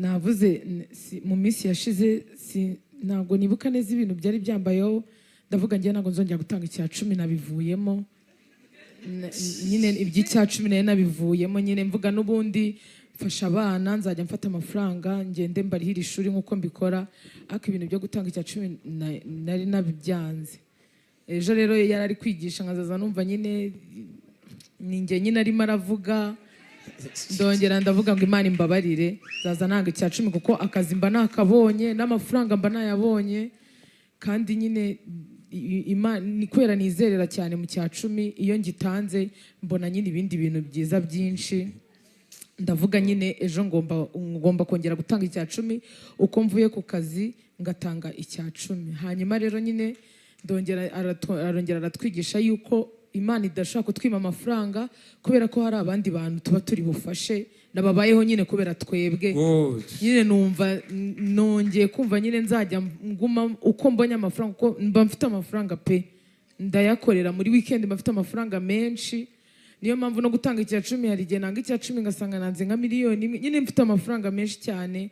navuze mu minsi yashize ntabwo nibuka neza ibintu byari byambayeho ndavuga ngiye ntabwo nzongera gutanga icya 10 nabivuyemo nyine iby'icya 10 nayo nabivuyemo nyine mvuga n'ubundi mfasha abana nzajya mfata amafaranga ngende mbarihira ishuri nk'uko mbikora ariko ibintu byo gutanga icya 10 nari nabibyanze. Ejo rero yari ari kwigisha nkazaza numva nyine ninjye nyine arimo aravuga ndongera ndavuga ngo Imana imbabarire zaza nanga icya 10 kuko akazi mba nakabonye n'amafaranga mba nayabonye kandi nyine Imana ni kwera nizerera cyane mu cya 10 iyo ngitanze mbona nyine ibindi bintu byiza byinshi ndavuga nyine ejo ngomba kongera gutanga icya 10 uko mvuye ku kazi ngatanga icya 10. Hanyuma rero nyine arongera aratwigisha yuko Imana idashaka kutwima amafaranga kubera ko hari abandi bantu tuba turi bufashe nababayeho nyine kubera twebwe nyine numva nongeye kumva nyine nzajya nguma uko mbonye amafaranga uko mba mfite amafaranga pe ndayakorera muri weekend mba mfite amafaranga menshi. Niyo mpamvu no gutanga icya 10 hari igihe nanga icya 10 ngasanga nanze nka miliyoni nyine mfite amafaranga menshi cyane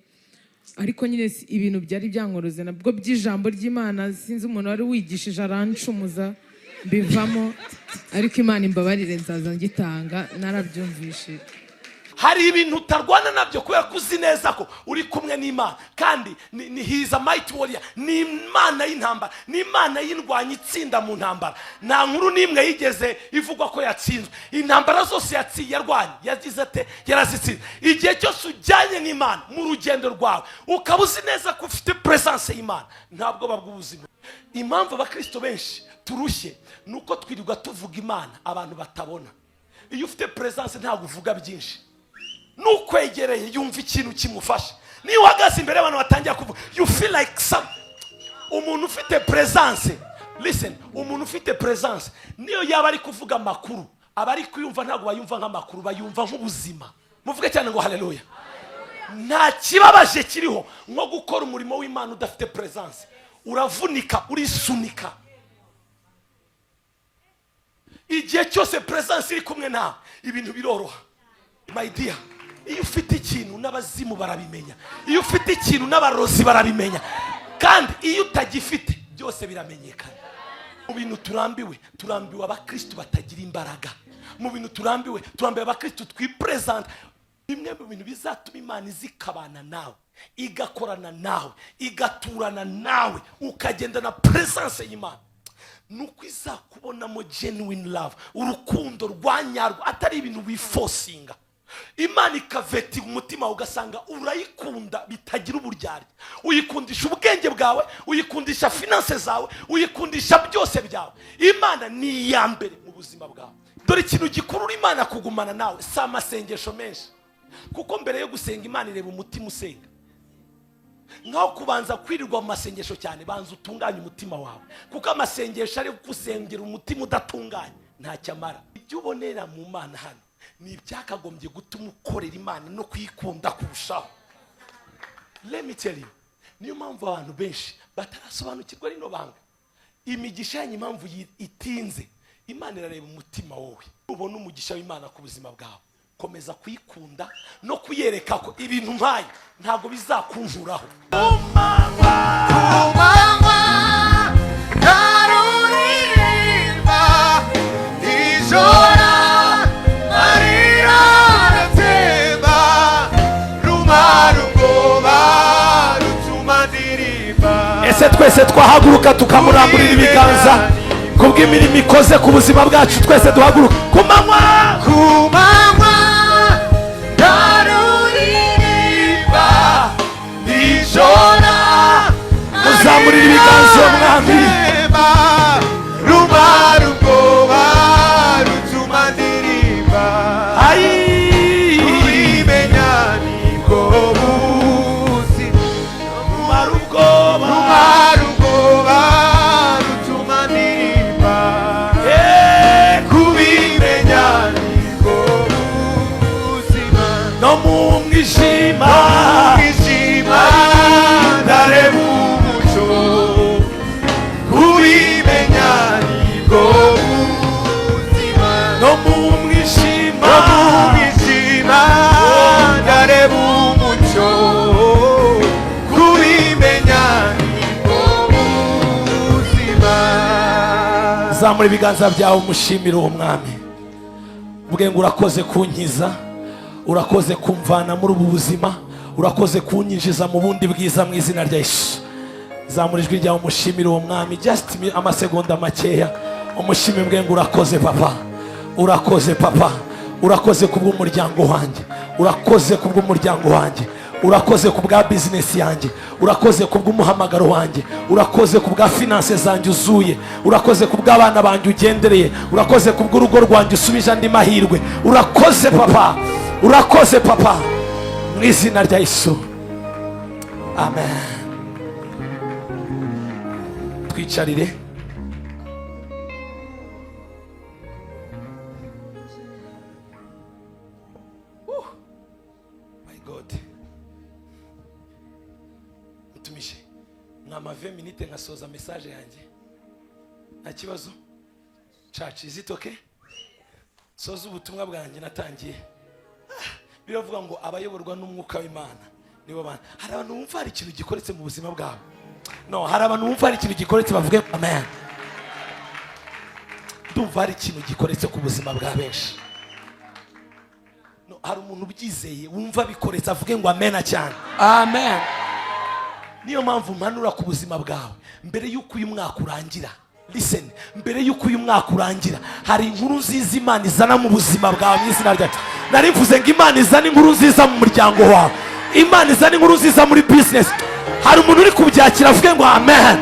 ariko nyine ibintu byari byankoroze nabwo by'ijambo ry'Imana sinzi umuntu wari wigishije arancumuza bivamo ariko Imana imbabarire nzaza ngitanga narabyumvishije. Hari ibintu utarwana nabyo kubera kuzi neza ko uri kumwe n'Imana kandi ni he's a mighty warrior, ni Imana y'intambara, ni Imana y'indwanya itsinda mu ntambara. Nta nkuru nimwe yigeze ivugwa ko yatsinzwe. Intambara zose yarwanye yagize ate yarazitsinze. Igihe cyose ujyanye n'Imana mu rugendo rwawe ukaba uzi neza ko ufite presence y'Imana ntabwo babwubuzima. Impamvu abakristo benshi turushye nuko twirirwa tuvuga Imana abantu batabona. Iyo ufite presence ntabwo uvuga byinshi, nukwegereye yumva ikintu kimufasha. Niyo uhagaze imbere y'abantu batangira kuvuga you feel like some. Umuntu ufite presence, listen, umuntu ufite presence niyo yaba ari kuvuga amakuru aba ari kuyumva ntabwo bayumva nk'amakuru bayumva nk'ubuzima. Muvuge cyane ngo haleluya. Nta kibabaje kiriho nko gukora umurimo w'Imana udafite presence. Uravunika, urisunika. Igihe cyose presence iri kumwe nawe ibintu biroroha. My dear, iyo ufite ikintu n'abazimu barabimenya, iyo ufite ikintu n'abarozi barabimenya, kandi iyo utagifite byose biramenyekana. Mu bintu turambiwe abakristo batagira imbaraga. Mu bintu turambiwe abakristo twipresent. Bimwe mu bintu bizatuma Imana izikabana nawe, igakorana nawe, igaturana nawe, ukagenda na presence y'Imana, nuko izakubonamo genuine love, urukundo rwanyarwo atari ibintu wiforcinga. Imana ikaveti umutima ugasanga urayikunda bitagira uburyarya. Uyikundisha ubwenge bwawe, uyikundisha finance zawe, uyikundisha byose byawe. Imana ni iya mbere mu buzima bwawe. Dore ikintu gikurura Imana kugumana nawe si amasengesho menshi, kuko mbere yo gusenga Imana ireba umutima usenga. Nkaho kubanza kwirirwa mu masengesho cyane, banza utunganye umutima wawe, kuko amasengesho ari gusengera umutima udatunganye ntacyo amara. Ibyo ubonera mu Mana hano ni ibyakagombye gutuma ukorera Imana no kuyikunda kurushaho. Let me tell you, niyo mpamvu abantu benshi batarasobanukirwa rino banga. Imigisha yanyu impamvu itinze, Imana irareba umutima wowe. Ubona umugisha w'Imana ku buzima bwawe, komeza kuyikunda no kuyereka ko ibintu mpaye ntabwo bizakunjuraho. Ese twese twahaguruka tukamuramburira ibiganza kubw'imirimo ikoze ku buzima bwacu. Twese duhaguruka ku manywa ndaruririmba nijora muzamurira ibiganza mwami. Rumara ubwoba rutuma ndirimba urimenya nibwo buzima. Rumara ubwoba rutuma ndirimba kubimenya nibwo buzima. No mu mwijima ndareba umucyo zamura ibiganza byawe umushimire uwo mwami. Ubwe ngo urakoze kunkiza, urakoze kumvana muri ubu buzima, urakoze kunyinjiza mu bundi bwiza mu izina rya Yesu. Zamura ijwi ryawe umushimire uwo mwami, just amasegonda makeya. Umushimire ubwe ngo urakoze papa, urakoze papa, urakoze kubw'umuryango wanjye, urakoze kubw'umuryango wanjye, urakoze kubwa business yanjye, urakoze kubw'umuhamagaro wanjye, urakoze kubwa finance zanjye uzuye, urakoze kubw'abana banjye ugendereye, urakoze kubw'urugo rwanjye usubije andi mahirwe. Urakoze papa, urakoze papa, mu izina rya Yesu, amen. Twicarire. Nama 20 minutes ngasoza message yanjye. Nta kibazo? Church, is it okay? Soza ubutumwa bwanjye natangiye. Biravuga ngo abayoborwa n'umwuka w'Imana nibo bana. Hari abantu bumva hari ikintu gikoretse mu buzima bwabo. No, hari abantu bumva hari ikintu gikoretse bavuge amen. Ndumva hari ikintu gikoretse ku buzima bwa benshi. No, hari umuntu ubyizeye wumva bikoretse avuge ngo amen cyane. Amen. Niyo mpamvu mpanura ku buzima bwawe mbere y'uko uyu mwaka urangira. Listen, mbere y'uko uyu mwaka urangira hari inkuru nziza Imana izana mu buzima bwawe mu izina ryacu. Nari mvuze ngo Imana izana inkuru nziza mu muryango wawe, Imana izana inkuru nziza muri business. Hari umuntu uri kubyakira avuge ngo amen.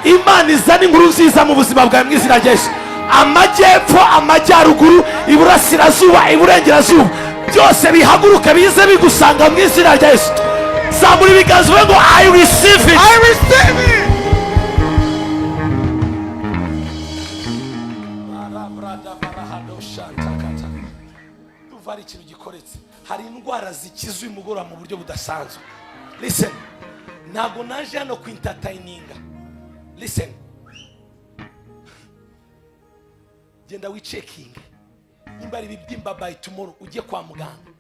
Imana izana inkuru nziza mu buzima bwawe mu izina ryacu. Amajyepfo, amajyaruguru, iburasirazuba, iburengerazuba, byose bihaguruka bize bigusanga mu izina ryacu. Zamura ibiganza uvuge ngo I receive it. I receive it. Tuva hari ikintu gikoretse. Hari indwara zikizwe umugora mu buryo budasanzwe. Listen, ntago naje hano ku entertaininga. Listen, genda wicekinge. Nimba ari ibibyimba by tomorrow ujye kwa muganga,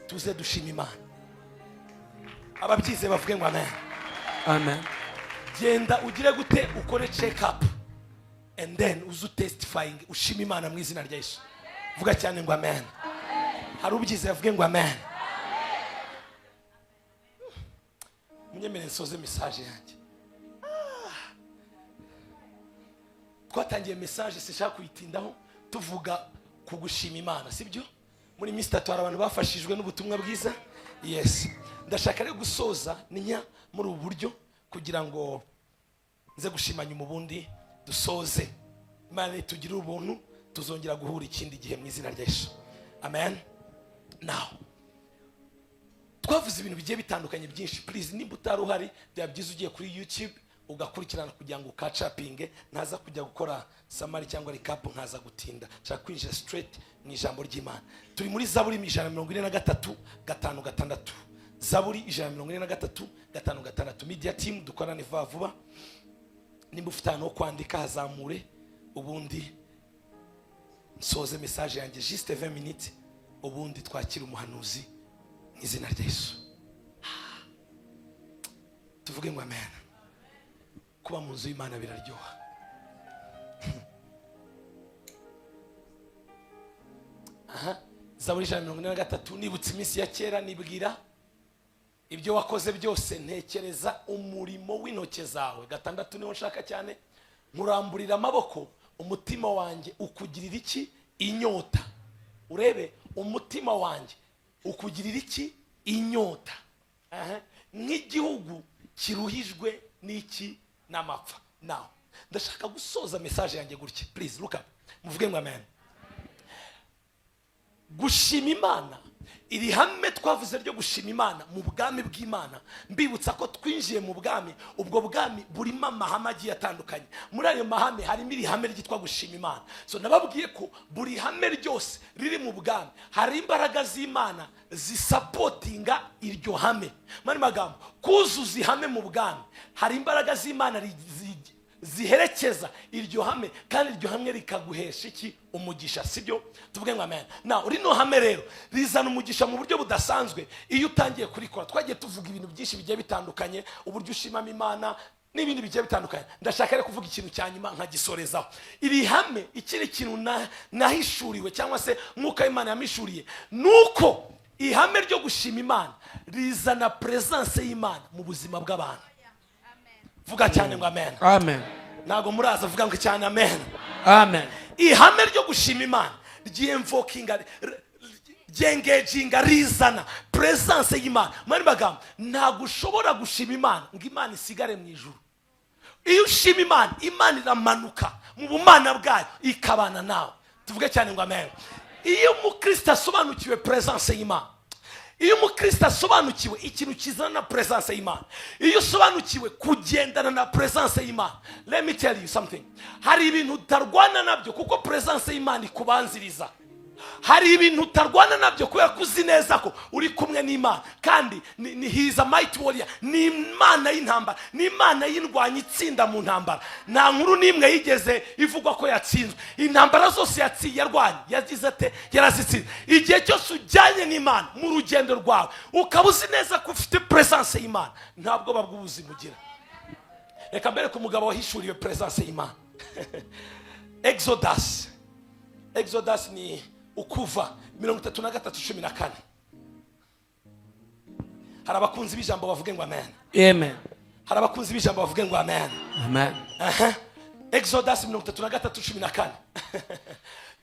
tuze dushima Imana. Ababyize bavuge ngo amen. Amen. Genda ugire gute ukore check up and then uzu testifying ushima Imana mu izina rya Yesu. Vuga cyane ngo amen. Hari ubyize bavuge ngo amen. Munyemere nsoze message yanjye. Twatangiye message sinshaka kuyitindaho tuvuga ku gushima Imana, sibyo? Muri minsi 3 hari abantu bafashijwe n'ubutumwa bwiza. Yes. Ndashaka rero gusoza ninya muri ubu buryo kugira ngo nze gushimanya umubundi dusoze. Imana tugira ubuntu tuzongera guhura ikindi gihe mu izina rya Yesu. Amen. Now, twavuze ibintu bigiye bitandukanye byinshi. Please nimba utaruhari byabyiza ugiye kuri YouTube ugakurikirana kugira ngo catch upinge, ntaza kujya gukora summary cyangwa recap, nkaza gutinda. Nshaka kwinjira straight mu ijambo ry'Imana. Turi muri Zaburi 143:5-6. Zaburi 143:5-6. Media team dukorane vuba. Nimba ufite ahantu ho kwandika hazamure, ubundi nsoze message yanjye juste 20 minutes, ubundi twakira umuhanuzi mu izina rya Yesu. Tuvuge ngo amen. Kuba mu nzu y'Imana biraryoha. Zaburi 143. Nibutse iminsi ya kera nibwira ibyo wakoze byose, ntekereza umurimo w'intoke zawe. 6 niho nshaka cyane. Nkuramburira amaboko, umutima wanjye ukugirira iki? Inyota. Urebe umutima wanjye ukugirira iki? Inyota. Nk'igihugu kiruhijwe n'iki? N'amapfa. Now, ndashaka gusoza message yanjye gutya. Please look up. Muvuge ngo amen. Gushima Imana, iri hame twavuze ryo gushima Imana mu bwami bw'Imana. Mbibutsa ko twinjiye mu bwami, ubwo bwami burimo amahame agiye atandukanye. Muri ayo mahame harimo iri hame ryitwa gushima Imana. So nababwiye ko buri hame ryose riri mu bwami hari imbaraga z'Imana zisupportinga iryo hame. Mani magambo, kuzuza ihame mu bwami hari imbaraga z'Imana ziherekeza iryo hame, kandi iryo hame rikaguhesha iki? Umugisha, sibyo? Tuvuge ngo amen. Now, rino hame rero rizana umugisha mu buryo budasanzwe iyo utangiye kurikora. Twagiye tuvuga ibintu byinshi bigiye bitandukanye, uburyo ushimamo Imana, n'ibindi bigiye bitandukanye. Ndashaka rero kuvuga ikintu cya nyuma nkagisorezaho. Iri hame ikiri kintu nahishuriwe cyangwa se mwuka w'Imana yamishuriye, nuko ihame ryo gushima Imana rizana presence y'Imana mu buzima bw'abantu. Vuga cyane ngo amen. Amen. Nago muraza vuga ngo cyane amen. Amen. Ihame ryo gushima Imana ryemvokinga jengejinga rizana presence y'Imana. Mani bagamba ntago ushobora gushima Imana ngo Imana isigare mu ijuru. Iyo ushima Imana, Imana iramanuka mu bumana bwayo ikabana nawe. Tuvuge cyane ngo amen. Iyo umukristo asobanukiwe presence y'Imana, iyo umukristo asobanukiwe ikintu kizana na presence y'Imana, iyo usobanukiwe kugendana na presence y'Imana, let me tell you something. Hari ibintu utarwana nabyo kuko presence y'Imana ikubanziriza. Hari ibintu utarwana nabyo kubera kuzi neza ko uri kumwe n'Imana, kandi ni he is a mighty warrior, ni Imana y'intambara, ni Imana y'indwanya itsinda mu ntambara. Nta nkuru n'imwe yigeze ivugwa ko yatsinzwe. Intambara zose yarwanye yagize ate yarazitsinze. Igihe cyose ujyanye n'Imana mu rugendo rwawe ukaba uzi neza ko ufite presence y'Imana, ntabwo babw'ubuzima ugira. Reka mbere ku mugabo wahishuriwe presence y'Imana. Exodus ni ukuva 33:14. Hari abakunzi b'ijambo bavuge ngo amen. Amen. Hari abakunzi b'ijambo bavuge ngo amen. Amen. Exodus 33:14.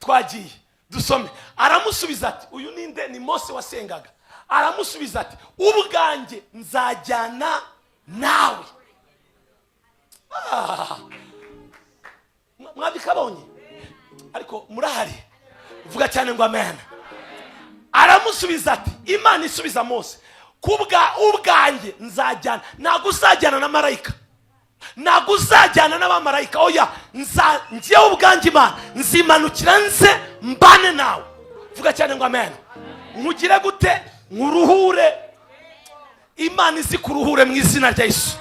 Twagiye dusome. Aramusubiza ati, uyu ninde? Ni Mose wasengaga. Aramusubiza ati, ubwanjye nzajyana nawe. Mwabikabonye ariko murahari. Vuga cyane ngo amen. Aramusubiza ati, Imana isubiza Mose, ubwanjye nzajyana. Ntabwo uzajyana na marayika, ntabwo uzajyana n'abamarayika, oya, njyewe ubwanjye Imana nzimanukira nze mbane nawe. Vuga cyane ngo amen. Nkugire gute? Nkuruhure. Imana izi kuruhure mu izina rya Yesu.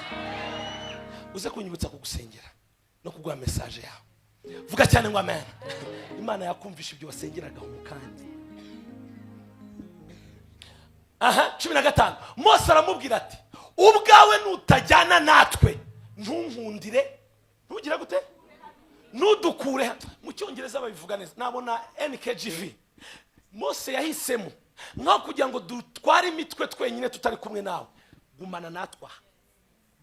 Uze kunyibutsa kugusengera no kuguha message yawe. Vuga cyane ngo amen. Imana yakumvisha ibyo wasengeragaho kandi. 15. Mose aramubwira ati, ubwawe nutajyana natwe ntunkundire, ntugira gute? Nudukure. Mu cyongereza babivuga neza, nabona NKJV. Mose yahisemo nko kugira ngo dutware imitwe twenyine tutari kumwe nawe, gumana natwa.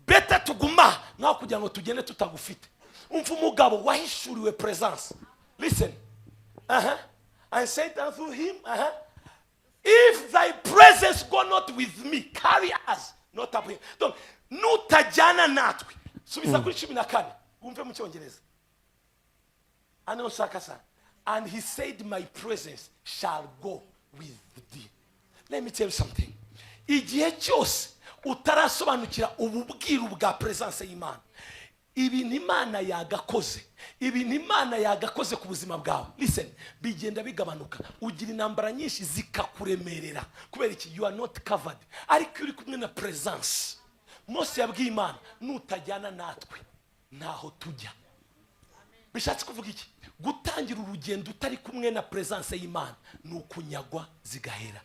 Beta tuguma nko kugira ngo tugende tutagufite. Umva umugabo wahishuriwe presence. Listen. I said unto him, if thy presence go not with me, carry us not up here. Donc, nutajyana natwe. Subiza kuri 14. Umve mu cyongereza. And he said, my presence shall go with thee. Let me tell you something. Igihe cyose utarasobanukira ububwiru bwa presence y'Imana, ibintu Imana yagakoze, ibintu Imana yagakoze ku buzima bwawe, listen, bigenda bigabanuka. Ugira intambara nyinshi zikakuremerera kubera iki? You are not covered. Ariko uri kumwe na presence. Mose yabwiye Imana, nutajyana natwe ntaho tujya. Bishatse kuvuga iki? Gutangira urugendo utari kumwe na presence y'Imana nukunyagwa zigahera.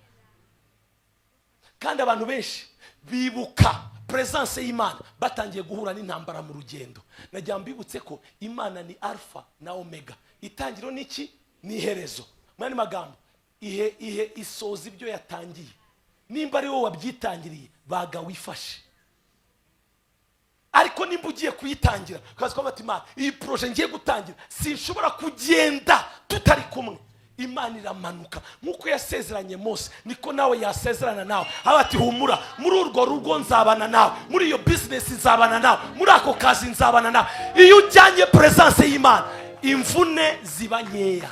Kandi abantu benshi bibuka presence y'Imana batangiye guhura n'intambara mu rugendo. Najya mbibutse ko Imana ni alpha na omega, itangiro niki ni iherezo. Mani magambo ihe isoza ibyo yatangiye. Nimba ari wowe wabyitangiriye baga wifashe. Ariko nimba ugiye kuyitangira kazi kwa Imana, iyi projet ngiye gutangira sinshobora kugenda tutari kumwe. Imana iramanuka nkuko yasezeranye Mose, niko nawe yasezerana nawe. Abati humura, muri urwo rugo nzabana nawe, muri iyo business nzabana nawe, muri ako kazi nzabana nawe. Iyo ujyanye presence y'Imana imvune ziba nkeya.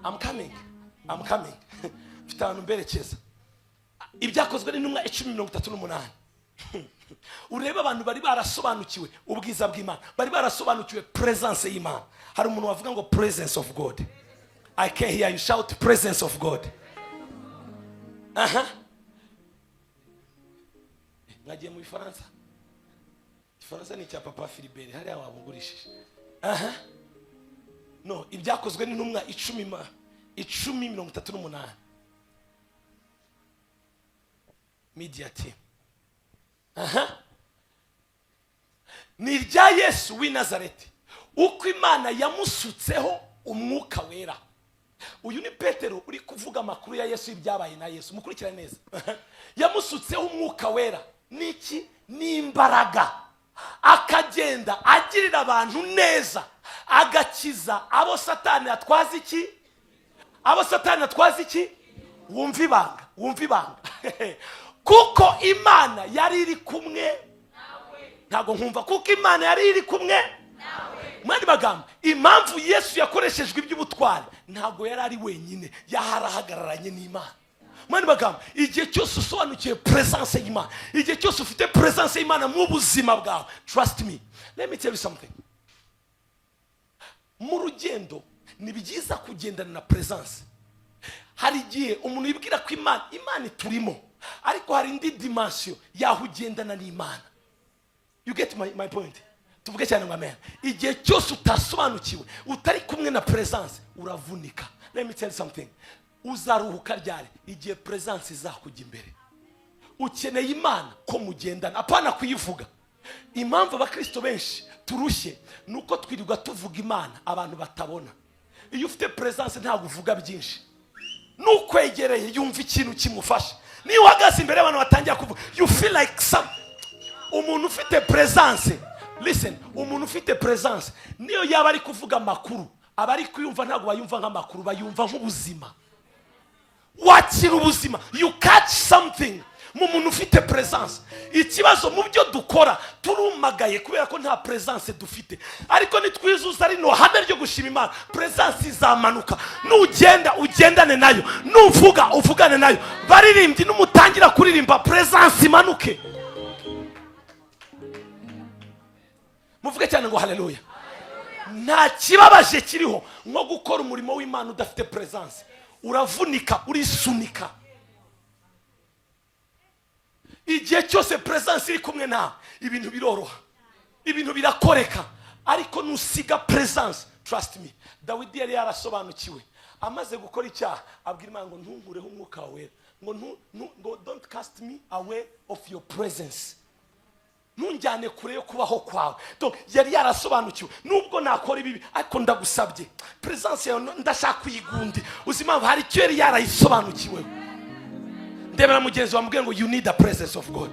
I'm coming. Mfite abantu mberekeza. Ibyakozwe n'intumwa 10:38. Ureba abantu bari barasobanukiwe ubwiza bw'Imana, bari barasobanukiwe presence y'Imana. Hari umuntu wavuga ngo presence of God. I can hear you shout presence of God. Ngagiye mu Faransa. Faransa ni cya Papa Philibert hari ababugurishije. No, ibyakozwe n'intumwa 10:38. Media team. ni irya Yesu w'i Nazareti, uko Imana yamusutseho umwuka wera. Uyu ni Petero uri kuvuga amakuru ya Yesu y'ibyabaye na Yesu, mukurikira neza. Yamusutseho umwuka wera niki? N'imbaraga, akagenda agirira abantu neza, agakiza abo Satani atwaza iki? Abo Satani atwaza iki? Wumva ibanga, wumva ibanga. Kuko Imana yari iri kumwe nawe. Ntago nkumva kuko Imana yari iri kumwe nawe. Mwandi bagamba, impamvu Yesu yakoreshejwe iby'ubutwari, ntago yari ari wenyine, yaharahagararanye n'Imana. Mwandi bagamba, igihe cyose usobanukiye presence y'Imana, igihe cyose ufite presence y'Imana mu buzima bwawe, trust me, let me tell you something. Mu rugendo ni byiza kugendana na presence. Hari igihe umuntu yibwira ko Imana iturimo, ariko hari indi dimension yaho ugendana n'Imana. You get my point? Tuvuge cyane ngo amen. Igihe cyose utasobanukiwe, utari kumwe na presence, uravunika. Let me tell you something. Uzaruhuka ryari? Igihe presence izakujya imbere. Ukeneye Imana ko mugendana, apana kuyivuga. Impamvu abakristo benshi turushye nuko twirirwa tuvuga Imana abantu batabona. Iyo ufite presence ntabwo uvuga byinshi, nukwegereye yumva ikintu kimufasha. Niyo uhagaze imbere y'abantu batangira kuvuga, you feel like some. Umuntu ufite presence, listen, umuntu ufite presence niyo yaba ari kuvuga amakuru, abari kuyumva ntabwo bayumva nk'amakuru, bayumva nk'ubuzima. Wakira ubuzima, you catch something mu muntu ufite presence. Ikibazo mu byo dukora turumagaye kubera ko nta presence dufite, ariko nitwizuza rino hame ryo gushima Imana, presence izamanuka. Nugenda ugendane nayo, nuvuga uvugane nayo, baririmbyi n'umutangira kuririmba, presence imanuke. Muvuge cyane ngo haleluya. Nta kibabaje kiriho nko gukora umurimo w'Imana udafite presence. Uravunika, urisunika. Igihe cyose presence iri kumwe nawe, ibintu biroroha, ibintu birakoreka. Ariko nusiga presence, trust me, Dawidi yari yarasobanukiwe, amaze gukora icyaha abwira Imana ngo ntungureho umwuka wawe, ngo don't cast me away of your presence, ntunjyane kure yo kubaho kwawe. Donc yari yarasobanukiwe, nubwo nakora ibibi ariko ndagusabye presence yawe ndashaka kuyigundi. Uzima hari icyo yari yarayisobanukiwe. Ndebera mugenzi wa mubwira ngo you need the presence of God.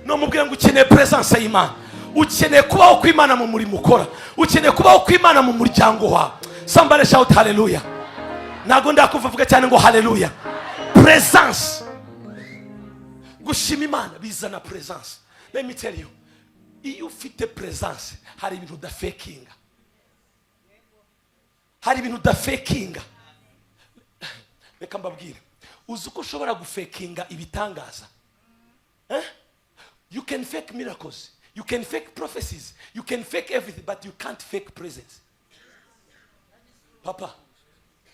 No mubwira ngo ukeneye presence y'Imana, ukeneye kubaho kw'Imana mu murimo ukora, ukeneye kubaho kw'Imana mu muryango wawe. Somebody shout hallelujah. Nago ndakuvuga cyane ngo hallelujah. Presence, gushima Imana bizana presence. Let me tell you, iyo ufite presence hari ibintu udafakinga, hari ibintu udafakinga. Reka mbabwire, uzi uko ushobora gufakinga ibitangaza? You can fake miracles, you can fake prophecies, you can fake everything, but you can't fake presence. Papa,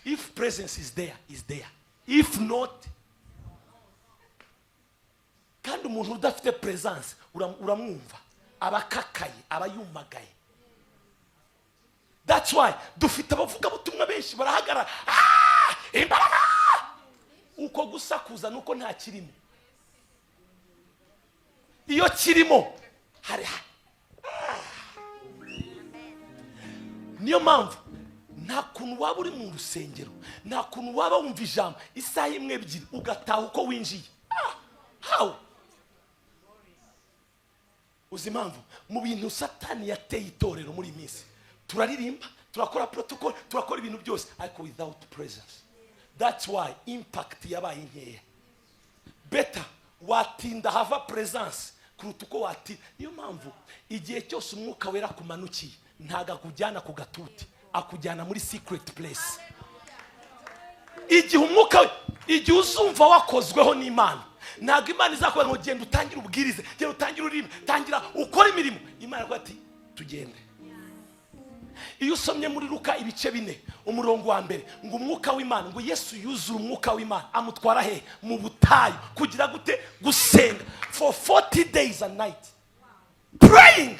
if presence is there, is there. If not, kandi umuntu udafite presence uramwumva abakakaye, abayumagaye. That's why dufite abavuga butumwa benshi barahagara, imbaraga, uko gusakuza nuko nta kirimo. Iyo kirimo hari niyo mpamvu nta kuntu waba uri mu rusengero, nta kuntu waba wumva ijambo isaha imwe ebyiri ugataha uko winjiye. How? Uzi impamvu mu bintu Satani yateye itorero muri minsi, turaririmba, turakora protocol, turakora ibintu byose ariko without presence. That's why impact yabaye nkeya. Better watinda hava presence kuruta uko watinda. Niyo mpamvu igihe cyose umwuka wera kumanukiye ntaga kujyana ku gatuti, akujyana muri secret place. Igihe umwuka, igihe uzumva wakozweho n'Imana, ntabwo Imana izakubwira ngo genda utangire ubwirize, genda utangire urime, tangira ukora imirimo. Imana avuga ati tugende. Iyo usomye muri Luka ibice 4 umurongo wa mbere, ngo umwuka w'Imana, ngo Yesu yuzura umwuka w'Imana amutwara he? Mu butayu. Kugira gute? Gusenga for 40 days and night, praying.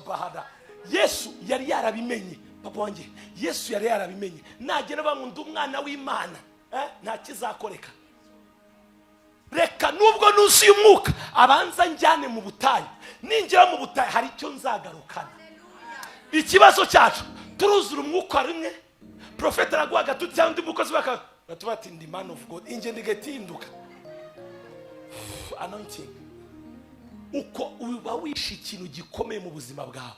Bahada. Yesu yari yarabimenye, papa wanjye, Yesu yari yarabimenye. Nagera bamunda umwana w'Imana, nta kizakoreka. reka nubwo nuzuye umwuka abanza njyane mu butayu, ninjira mu butayu hari icyo nzagarukana. Ikibazo cyacu turuzura umwuka rimwe, Prophet aragwaga cyangwa undi mukozi bati ndi man of God, inje ndigetinduka anointing. Uko uba wishi ikintu gikomeye mu buzima bwawe.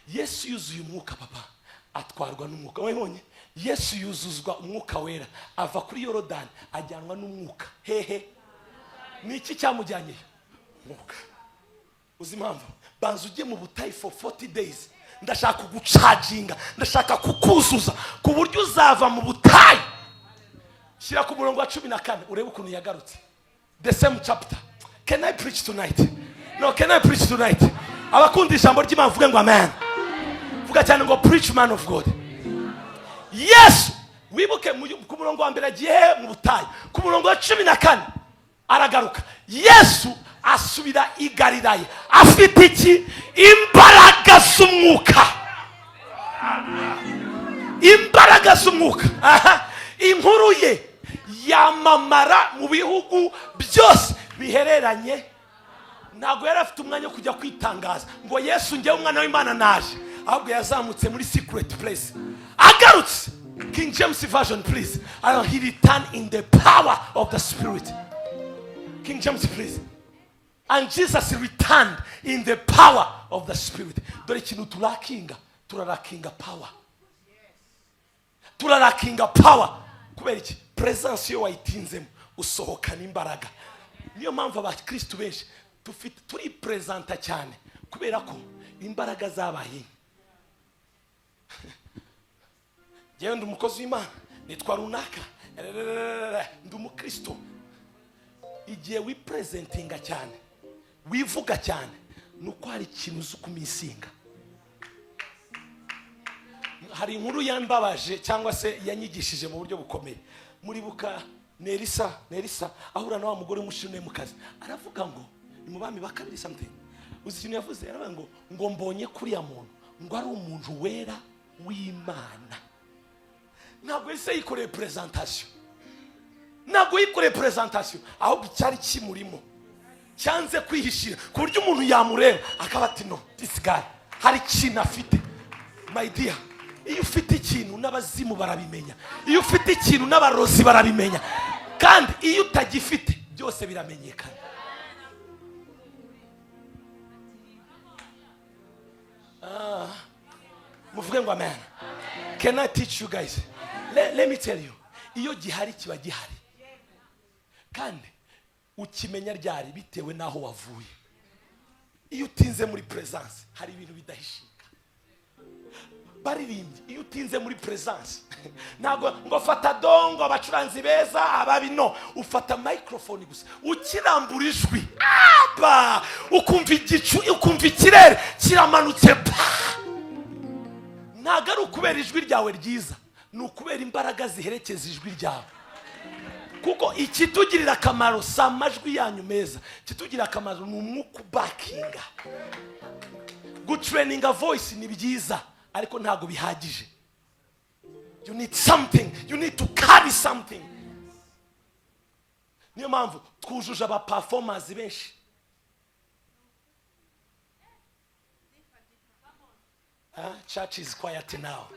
Yesu yuzuye umwuka papa atwarwa n'umwuka. Wabonye Yesu yuzuzwa umwuka wera, ava kuri Yorodani ajyanwa n'umwuka. Hehe, ni iki cyamujyanye? Umwuka. Uzi impamvu? Banza ujye mu butayu for 40 days. Ndashaka kugucaginga, ndashaka kukuzuza ku buryo uzava mu butayu. Shyira ku murongo wa 14 urebe ukuntu yagarutse. The same chapter. Can I preach tonight? No, can I preach tonight? Abakunda ijambo ry'Imana vuga ngo amen. Vuga cyane ngo preach man of God. Yes, wibuke ku murongo wa mbere agiye mu butayu. Ku murongo wa 14 aragaruka. Yesu asubira i Galilaya afite iki? Imbaraga z'umwuka. Imbaraga z'umwuka. Inkuru ye yamamara mu bihugu byose bihereranye. Ntabwo yari afite umwanya wo kujya kwitangaza ngo Yesu njye umwana w'Imana naje, ahubwo yazamutse muri secret place. Agarutse, King James version please, and he returned in the power of the Spirit. King James please. And Jesus returned in the power of the Spirit. Dore ikintu turarakinga power. Turarakinga power. Kubera iki? Presence yo wayitinzemo usohokana imbaraga. Niyo mpamvu abakristo benshi turi presenta cyane kubera ko imbaraga zabaye. Yewe ndi umukozi w'Imana, nitwa runaka, ndi umukristo. Igihe wipresentinga cyane, wivuga cyane, nuko hari ikintu uzi kumisinga. Hari inkuru yambabaje cyangwa se yanyigishije mu buryo bukomeye. Muribuka Nelisa ahura na wa mugore w'umushimwe mu kazi, aravuga ngo ni mu bami ba kabiri something. Uzi ikintu yavuze? Yaravuga ngo mbonye kuri ya muntu ngo ari umuntu wera w'Imana. Ntabwo yise yikoreye presentation, ntabwo yikoreye presentation, ahubwo cyari kimurimo cyanze kwihishira ku buryo umuntu yamureba akaba ati no, this guy hari ikintu afite. My dear, iyo ufite ikintu n'abazimu barabimenya, iyo ufite ikintu n'abarozi barabimenya, kandi iyo utagifite byose biramenyekana. Muvuge ngo amen. Can I teach you guys? Let me tell you, iyo gihari kiba gihari, kandi ukimenya ryari bitewe naho wavuye. Iyo utinze muri presence hari ibintu bidahishika. Baririmbye, iyo utinze muri presence ntabwo ngo fata dongo abacuranzi beza ababi, no, ufata microphone gusa ukirambura ijwi ukumva igicu, ukumva ikirere kiramanutse. Ntabwo ari ukubera ijwi ryawe ryiza, ni ukubera imbaraga ziherekeza ijwi ryawe. Kuko ikitugirira akamaro si amajwi yanyu meza, ikitugirira akamaro ni umwuka ubakinga. Gutraininga voice ni byiza, ariko ntabwo bihagije. You need something, you need to carry something. Niyo mpamvu twujuje aba performers benshi. Church is quiet now.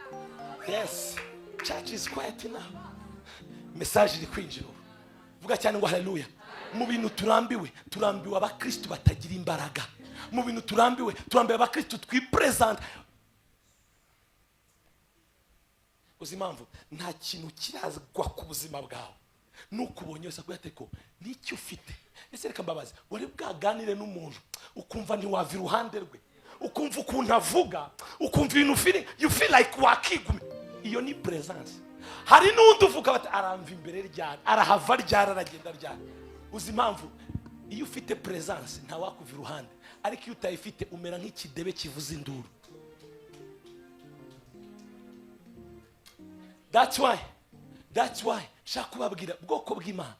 Yes, church is quiet now. Message iri kwinjira. Vuga cyane ngo haleluya. Mu bintu turambiwe abakristo batagira imbaraga. Mu bintu turambiwe abakristo twipresent. Uzi impamvu nta kintu kirazwa ku buzima bwawe nukubonye wese akuyate ko n'icyo ufite. Ese reka mbabaze, wari bwaganire n'umuntu ukumva ni wava iruhande rwe, ukumva ukuntu avuga, ukumva ibintu you feel like wakigumye. Iyo ni presence. Hari n'undi uvuga bati aramva imbere ryari, arahava ryari, aragenda ryari. Uzi impamvu iyo ufite presence nta wakuva iruhande, ariko iyo utayifite umera nk'ikidebe kivuza induru. That's why shaka kubabwira bwoko bw'Imana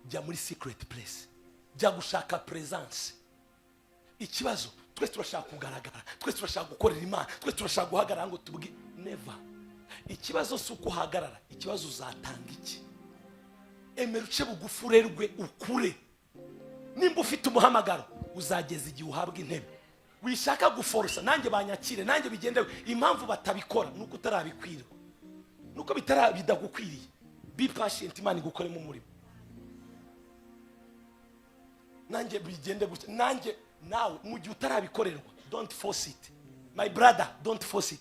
jya muri secret place, jya gushaka presence. Ikibazo twese turashaka kugaragara, twese turashaka gukorera Imana, twese turashaka guhagarara ngo tubwi, never. Ikibazo si uko uhagarara, ikibazo uzatanga iki. emera uce bugufi urerwe ukure. Nimba ufite umuhamagaro uzageza igihe uhabwa intebe. Wishaka guforosa nanjye banyakire nanjye bigendewe. Impamvu batabikora nuko utarabikwira, nuko bidagukwiriye. Be patient, Imana igukoremo umurimo. Nanjye bigende gutya, nanjye nawe mu gihe utarabikorerwa, don't force it. My brother, don't force it.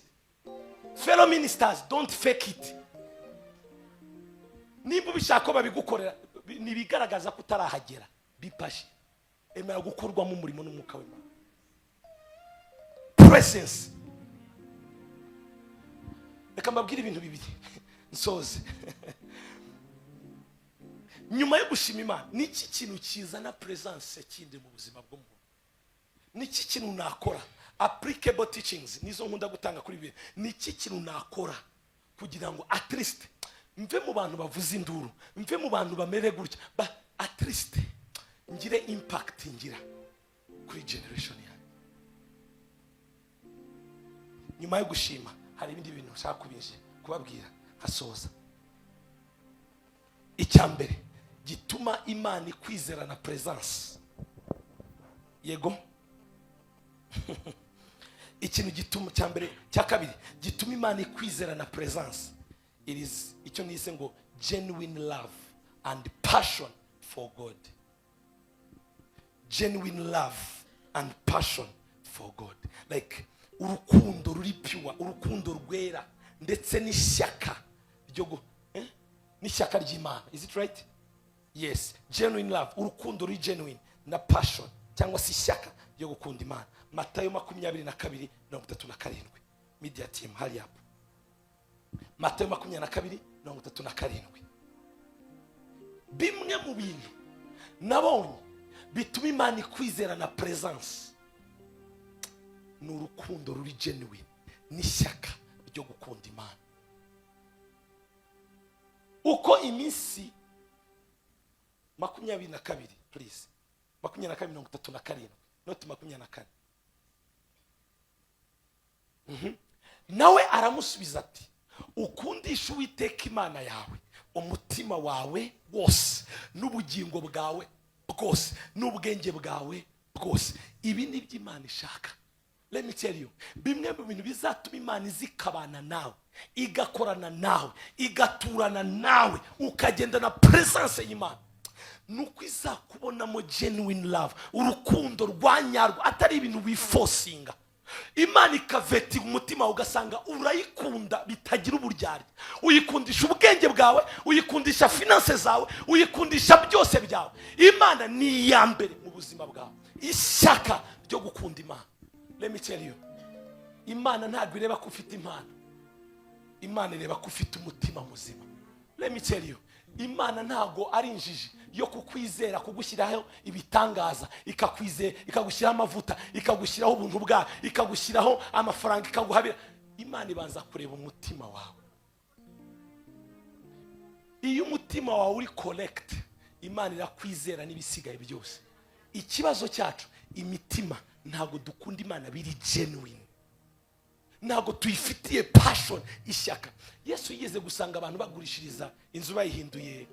Fellow ministers, don't fake it. Nimba ubishaka ko babigukorera nibigaragaza ko utarahagera, be patient. Emera gukorwamo umurimo n'umwuka w'Imana. Presence. Reka mbabwire ibintu bibiri nsoze. Nyuma yo gushima Imana, niki kintu kizana presence kindi mu buzima bw'umuntu? Niki kintu nakora? Applicable teachings nizo nkunda gutanga kuri bibe. Niki kintu nakora kugira ngo at least mve mu bantu bavuza induru, mve mu bantu bamere gutya, at least ngire impact ngira kuri generation yanjye. Nyuma yo gushima hari ibindi bintu nshaka kubabwira hasoza. Icyambere gituma Imana ikwizera na presence. Yego. Ikintu gituma cyambere cya kabiri gituma Imana ikwizera na presence. It is icyo nise ngo genuine love and passion for God. Genuine love and passion for God. Like urukundo ruri pure, urukundo rwera ndetse n'ishyaka ryo n'ishyaka ry'Imana. Is it right? Yes, genuine love, urukundo ruri genuine na passion cyangwa se ishyaka ryo gukunda Imana. Matayo 22:37. Media team hurry up. Matayo 22:37. Bimwe mu bintu nabonye bituma Imana ikwizera na presence ni urukundo ruri genuine n'ishyaka ryo gukunda Imana. Uko iminsi 22, please 22:37, not 24. Nawe aramusubiza ati ukundisha Uwiteka Imana yawe umutima wawe wose n'ubugingo bwawe bwose n'ubwenge bwawe bwose. Ibi ni byo Imana ishaka. Let me tell you, bimwe mu bintu bizatuma Imana izikabana nawe, igakorana nawe, igaturana nawe, ukagenda na presence y'Imana, nuko izakubonamo genuine love, urukundo rwanyarwo, atari ibintu wiforcinga. Imana ikaveti umutima ugasanga urayikunda bitagira uburyarya. Uyikundisha ubwenge bwawe, uyikundisha finances zawe, uyikundisha byose byawe. Imana ni iyambere mu buzima bwawe, ishyaka ryo gukunda Imana. Let me tell you, Imana ntabwo ireba ko ufite impano, Imana ireba ko ufite umutima muzima. Let me tell you, Imana ntabwo ari injiji yo kukwizera, kugushyiraho ibitangaza, ikagushyiraho amavuta, ikagushyiraho ubuntu bwawe, ikagushyiraho amafaranga, ikaguhabira. Imana ibanza kureba umutima wawe. Iyo umutima wawe uri correct, Imana irakwizera n'ibisigaye byose. Ikibazo cyacu, imitima ntabwo dukunda Imana biri genuine, ntabwo tuyifitiye passion, ishyaka. Yesu yigeze gusanga abantu bagurishiriza inzu bayihinduye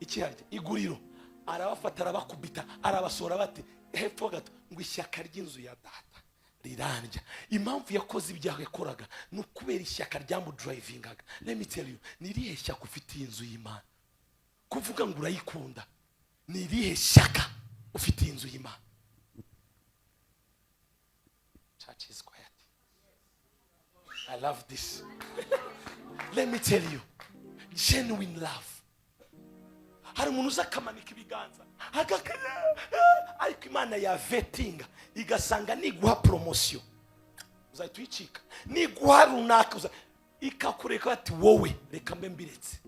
ikiharya, iguriro. Arabafata, arabakubita, arabasora bati hepfo gato ngo ishyaka ry'inzu ya data rirandya. Impamvu yakoze ibyaha yakoraga nukubera ishyaka ryamudrivingaga. Let me tell you, nirihe shyaka ufite inzu y'Imana? Kuvuga ngo urayikunda, nirihe shyaka ufite inzu y'Imana? Church is quiet. I love this. Let me tell you, genuine love. Hari umuntu uzakamanika ibiganza ariko Imana ya vetinga igasanga niguha promotion uzahita uyicika, niguha runaka ikakureka ati wowe reka mbe mbiretse,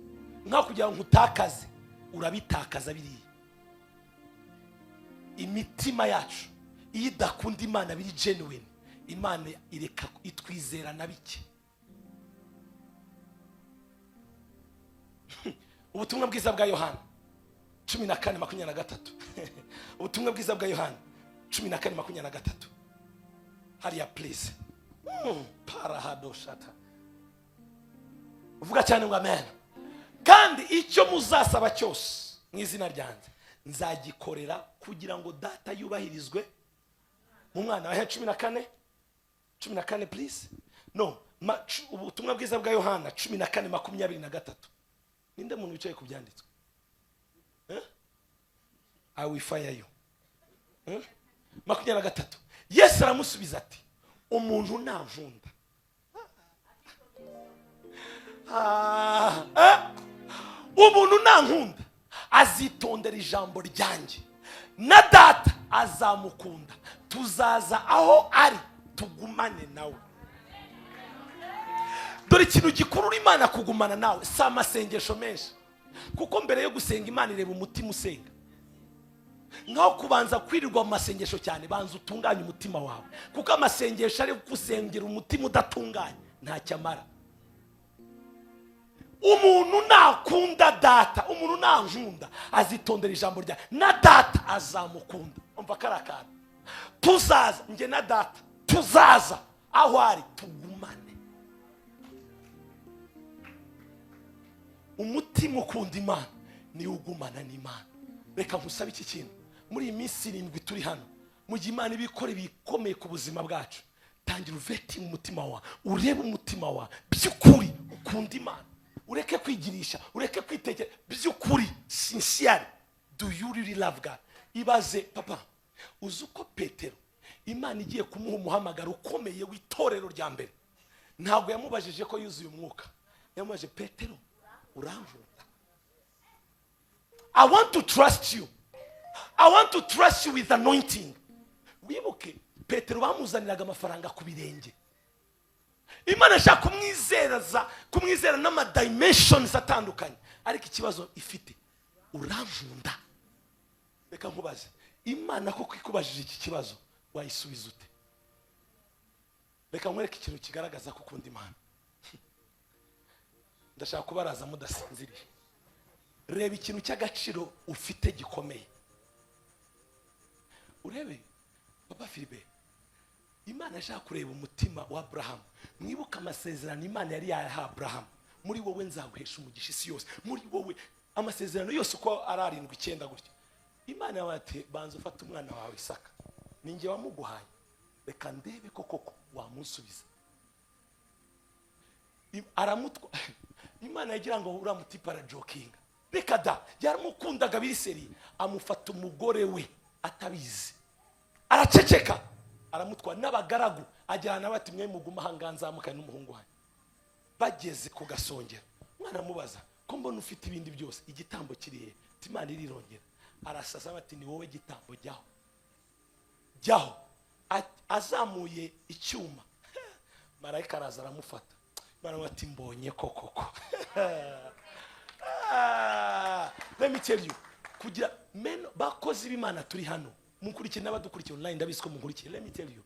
nka kugira ngo utakaze urabitakaza biriya. Imitima yacu iyo idakunda Imana biri genuine, Imana ireka itwizera na bike. Ubutumwa bwiza bwa Yohana 14:23. Ubutumwa bwiza bwa Yohana 14:23. Hariya please. Parahadoshata. Uvuga cyane ngo amen. Kandi icyo muzasaba cyose mu izina ryanjye nzagikorera kugira ngo data yubahirizwe mu mwana wa 14 please no ubutumwa bwiza bwa Yohana 14:23 ninde muntu wicaye ku byanditswe I will fire you 23 Yesu aramusubiza ati umuntu nankunda umuntu nankunda azitondera ijambo ryanjye na data azamukunda tuzaza aho ari tugumane nawe. Dore ikintu gikurura Imana kugumana nawe si amasengesho menshi, kuko mbere yo gusenga Imana ireba umutima usenga. Nkaho kubanza kwirirwa mu masengesho cyane, banza utunganye umutima wawe, kuko amasengesho ari gusengera umutima udatunganye nta cyamara. Umuntu nakunda data, umuntu nankunda azitondera ijambo rya na data azamukunda. Umva karakara, tuzaza nge na data tuzaza aho ari tugumane. Umutima ukunda Imana ni ugumana n'Imana. Reka nkusabe iki kintu muri iyi minsi 7 turi hano, mu gihe Imana ibikora ibikomeye ku buzima bwacu, tangira uveti mu mutima wawe, urebe umutima wawe by'ukuri ukunda Imana. Ureke kwigirisha, ureke kwitekera, by'ukuri sincere. Do you really love God? Ibaze papa, uzuko Petero Imana igiye kumuha umuhamagaro ukomeye w'itorero rya mbere, ntabwo yamubajije ko yuzuye umwuka, yamubajije Petero urankunda? I want to trust you. I want to trust you with anointing. Wibuke Petero bamuzaniraga amafaranga ku birenge. Imana shaka kumwizera n'ama dimensions atandukanye, ariko ikibazo ifite urankunda. Reka nkubaze, Imana ko kwikubajije iki kibazo wayisubiza ute? Reka nkwereke ikintu kigaragaza ko ukunda Imana. Ndashaka kubaraza mudasinziriye. Reba ikintu cy'agaciro ufite gikomeye. Urebe Papa Philippe, Imana ashaka kureba umutima wa Abraham. Mwibuka amasezerano Imana yari yaha Abraham, muri wowe nzaguhesha umugisha isi yose. Muri wowe amasezerano yose uko ari 7 gutya. Imana yabate banza ufata umwana wawe Isaka, ninjye wamuguhaye, reka ndebe koko wamusubiza. Aramutwa Imana yagira ngo uramuti para joking. Reka da yaramukundaga biriseri, amufata umugore we atabizi, araceceka, aramutwa n'abagaragu ajyana bati mwe muguma hanganza amukanye n'umuhungu wawe. Bageze ku gasongera, mwana mubaza ko mbona ufite ibindi byose, igitambo kirihe? Imana irirongera, arasasa bati ni wowe gitambo, jyaho. Azamuye icyuma, marayika araza aramufata. Imana bati mbonye koko. Let me tell you, kugira men bakozi b'Imana turi hano, mukurikire n'abadukurikiye online, ndabizi ko mukurikire. Let me tell you,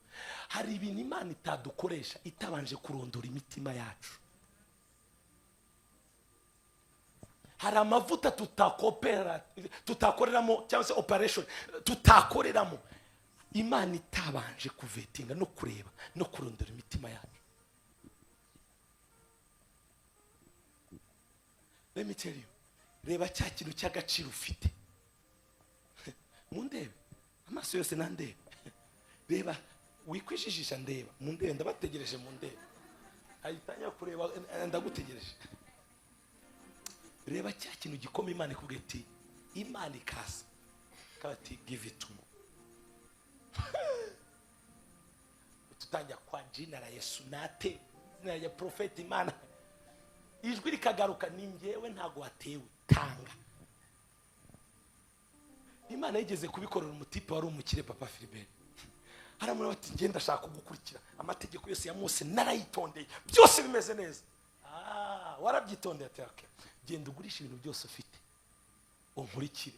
hari ibintu Imana itadukoresha itabanje kurondora imitima yacu. Hari amavuta tutakoreramo cyangwa se operation tutakoreramo, Imana itabanje kuvetinga no kureba no kurondora imitima yacu. Let me tell you, reba cya kintu cy'agaciro ufite. Mundebe amaso yose nandebe. Reba wikwijijisha, ndeba mundebe, ndabategereje mundebe. Ayitanya kureba ndagutegereje. Reba cya kintu gikomeye Imana ikubwiye ati Imana ikaze kabati give it to me. Tutanja kwa jina la Yesu nate na ya Prophet Imana, ijwi rikagaruka, ni njyewe ntago watewe, tanga. Imana yigeze kubikorera umutipe wari umukire Papa Philippe. Haramura bati ngenda shaka kugukurikira, amategeko yose ya Mose narayitondeye, byose bimeze neza. Warabyitondeye ati okay, genda ugurisha ibintu byose ufite unkurikire.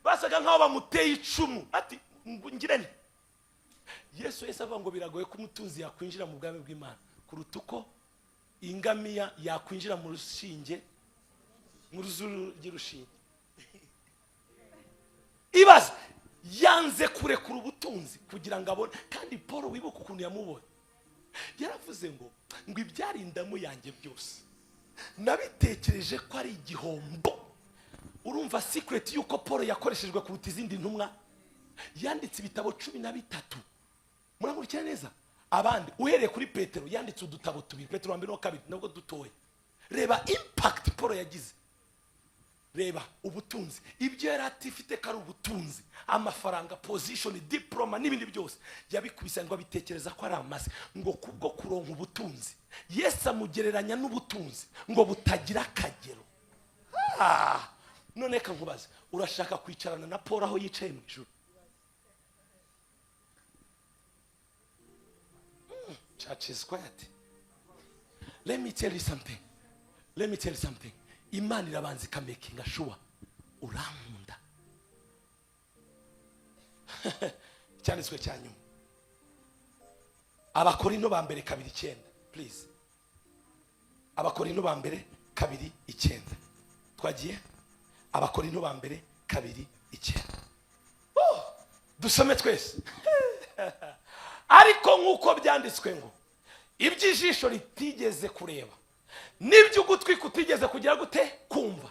Basaga nkaho bamuteye icumu ati ngirene. Yesu avuga ngo biragoye ko umutunzi yakwinjira mu bwami bw'Imana kuruta uko ingamiya yakwinjira mu rushinge, mu ruzuru ry'urushinge. Ibaza yanze kurekura ubutunzi kugira ngo abone. Kandi Paul wibuka ukuntu yamubonye, yaravuze ngo ibyarindamu yanjye byose nabitekereje ko ari igihombo. urumva secret yuko Paul yakoreshejwe kuruta izindi ntumwa. Yanditse ibitabo 13. Murankurikira neza? Abandi uhereye kuri Petero yanditse udutabo 2, Petero 1 na 2 nabwo dutoye. Reba impact Paul yagize. Reba ubutunzi, ibyo yari atifite kari ubutunzi, amafaranga, position, diploma n'ibindi byose yabikubise ngo abitekereza ko ari amazi, ngo kubwo kuronka ubutunzi Yesu amugereranya n'ubutunzi ngo butagira akagero. None kankubaza, urashaka kwicarana na Paul aho yicaye mu ijuru? Church is quiet. Let me tell you something. Imana irabanza ikamakinga sure urankunda. Cyanditswe cyanyuma. Abakorinto ba mbere 2:9, please. Abakorinto ba mbere 2:9. Twagiye? Abakorinto ba mbere 2:9. Dusome twese. Ariko nkuko byanditswe ngo iby'ijisho ritigeze kureba, n'ibyo ugutwi kutigeze kugira gute kumva,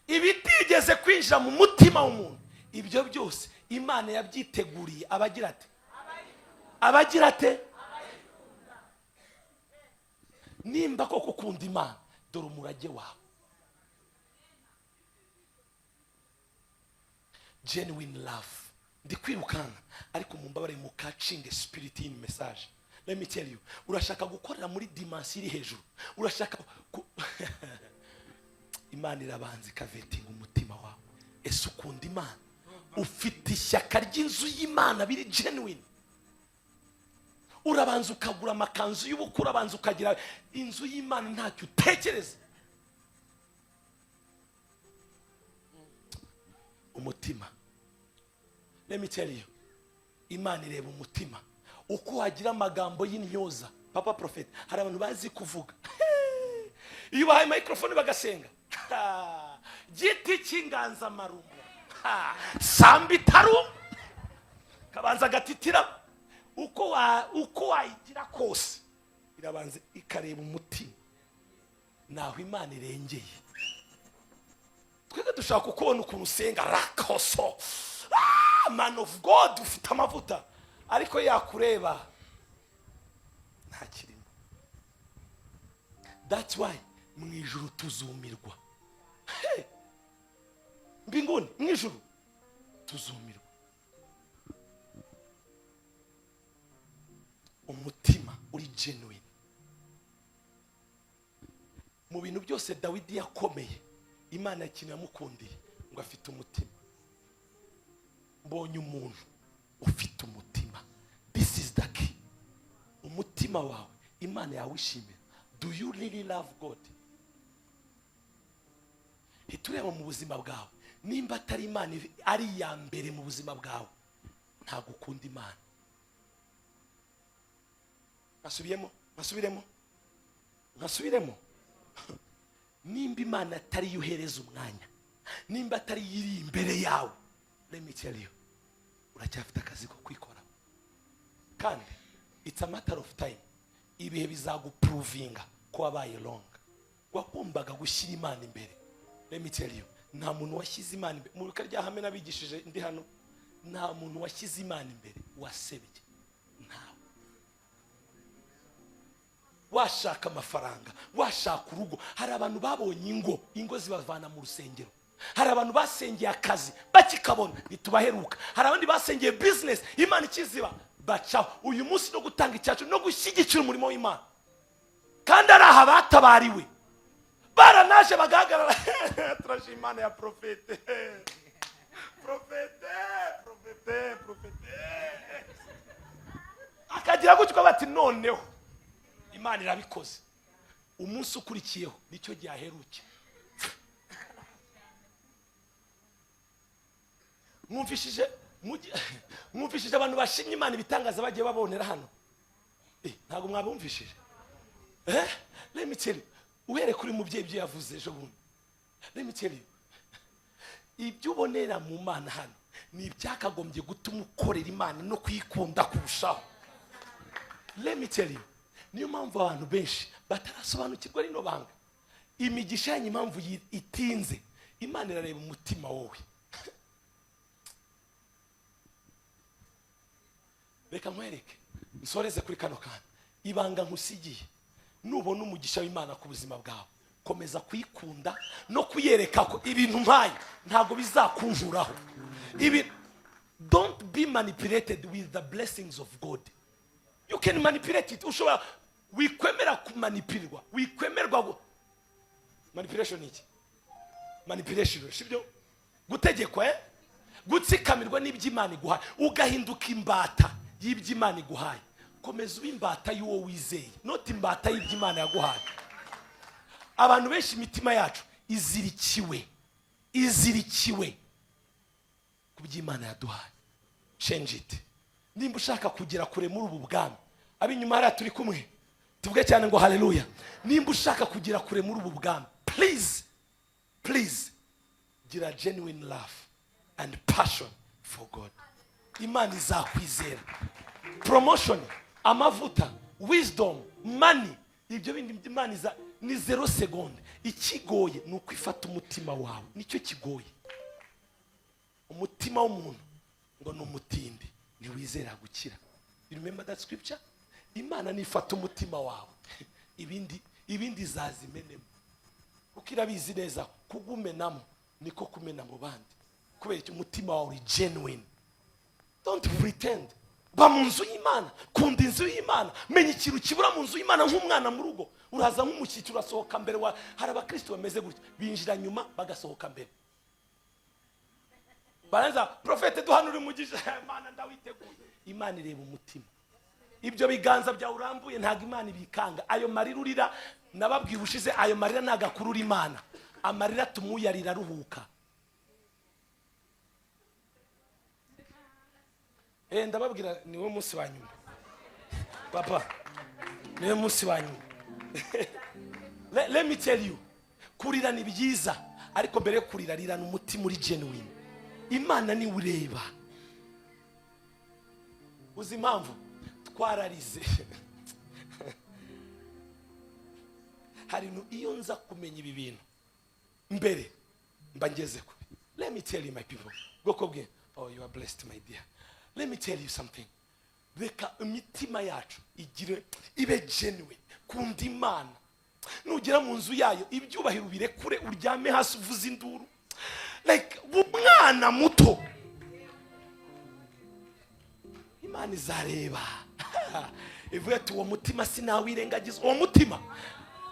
ibitigeze kwinjira mu mutima w'umuntu, ibyo byose Imana yabyiteguriye abagira ate nimba koko ukunda Imana, dore umurage wawe. Genuine love. Ndi kwirukana ariko mumbabare mu catching spirit in message. Let me tell you, urashaka gukorera muri dimension iri hejuru, urashaka Imana irabanza ikavetinga umutima wawe. Ese ukunda Imana? Ufite ishyaka ry'inzu y'Imana biri genuine? Urabanza ukagura amakanzu y'ubukuru, urabanza ukagira inzu y'Imana ntacyo utekereza. Umutima. Let me tell you, Imana ireba umutima. Uko wagira amagambo y'intyoza, Papa Prophet, hari abantu bazi kuvuga. Iyo bahaye microphone bagasenga, giti cy'inganza marumo, sambi taru kabanza gatitira. Uko wayigira kose irabanza ikareba umutima. Naho Imana irengeye. Twege dushaka ukubona ukuntu usenga rakoso, man of God, ufite amavuta, ariko yakureba nta kirimo. That's why mu ijuru tuzumirwa. Mbinguni mu ijuru tuzumirwa. Umutima uri genuine. Mu bintu byose Dawidi yakomeye, Imana ikintu yamukundiye ngo afite umutima. Mbonye umuntu ufite umutima. This is the key. Umutima wawe Imana yawishimira. Do you really love God? Itureba mu buzima bwawe, nimba atari Imana ari ya mbere mu buzima bwawe, ntago ukunda Imana. Nasubiremo. Nimba Imana atari yuhereza umwanya, nimba atari yiri imbere yawe, let me tell you, uracyafite akazi ko kwikora. Kandi it's a matter of time. Ibihe bizaguprovinga ko wabaye wrong. Wagombaga gushyira Imana imbere. Let me tell you, nta muntu washyize Imana imbere. Mu bikarya hamwe nabigishije ndi hano, nta muntu washyize Imana imbere wasebye. Ntawe. Washaka amafaranga, washaka urugo. Hari abantu babonye ingo zibavana mu rusengero. Hari abantu basengeye akazi bakikabona nitubaheruka. Hari abandi basengeye business Imana ikiziba bacaho. Uyu munsi no gutanga icyacu no gushyigikira umurimo w'Imana, kandi ari aha batabariwe, baranaje bagahagarara. Turashima Imana ya Prophet akagira gutyo bati noneho Imana irabikoze. Umunsi ukurikiyeho nicyo gihaheruke. Mwumvishije abantu bashimye Imana ibitangaza bagiye babonera hano? Ntago mwabumvishije? Let me tell you, uhere kuri mubyeyi byo yavuze ejo bundi. Let me tell you, ibyo ubonera mu Mana hano ni ibyakagombye gutuma ukorera Imana no kwikunda kurushaho. Let me tell you, niyo mpamvu abantu benshi batarasobanukirwa rino banga. Imigisha yanyu impamvu itinze, Imana irareba umutima wowe. Reka nkwereke nsoreze kuri kano kana ibanga nkusigiye. Nubona umugisha w'Imana ku buzima bwawe, komeza kuyikunda no kuyereka ko ibintu mpaye ntago bizakunjuraho. Don't be manipulated with the blessings of God. You can manipulate it. Ushobora wikwemera kumanipirwa, wikwemerwa manipulation iki? Manipulation sibyo? Gutegekwa gutsikamirwa n'iby'Imana iguhaye, ugahinduka imbata y'iby'Imana iguhaye. Komeza ubimbata y'uwo wizeye, not imbata y'iby'Imana yaguhaye. Abantu benshi imitima yacu izirikiwe kuby'Imana yaduhaye. Change it. Nimba ushaka kugera kure muri ubu bwami, abinyuma hariya turi kumwe tuvuge cyane ngo haleluya. Nimba ushaka kugera kure muri ubu bwami, please gira genuine love and passion for God. Imana izakwizera. Promotion, amavuta, wisdom, money, ibyo bindi Imana ni 0 seconde. Ikigoye ni ukwifata umutima wawe, nicyo kigoye. Umutima w'umuntu ngo n'umutindi ntiwizera gukira. You remember that scripture? Imana nifata umutima wawe, ibindi zazimenemo. Ukirabizi neza kugumenamo niko kumena mu bandi, kubera umutima wawe uri genuine. Don't pretend. Ba mu nzu y'Imana, kunda inzu y'Imana, menya ikintu kibura mu nzu y'Imana. Nk'umwana mu rugo uraza nk'umushyitsi, urasohoka mbere. Hari abakristo bameze gutya, binjira nyuma bagasohoka mbere. Baranza Prophet duhanura umugisha, Imana ndawiteguye. Imana ireba umutima. Ibyo biganza bya urambuye ntago Imana ibikanga. Ayo marira urira nababwiye ubushize, ayo marira nagakurura Imana. Amarira tumuyarira ruhuka. Ndababwira niwe munsi wa nyuma. Papa, niwe munsi wa nyuma. Let me tell you, kurira ni byiza, ariko mbere yo kurira rirana umutima uri genuine. Imana ni ureba. Uzi impamvu twararize? Hari iyo nza kumenya ibi bintu mbere mba ngeze kure. Let me tell you my people, gokobwe, oh you are blessed my dear. Let me tell you something. Reka imitima yacu ibe genuine, kunda Imana. Nugera mu nzu yayo ibyubahiro birekure, uryame hasi uvuza induru like umwana muto. Imana izareba. Ivuye ati uwo mutima sinawirengagiza. Uwo mutima,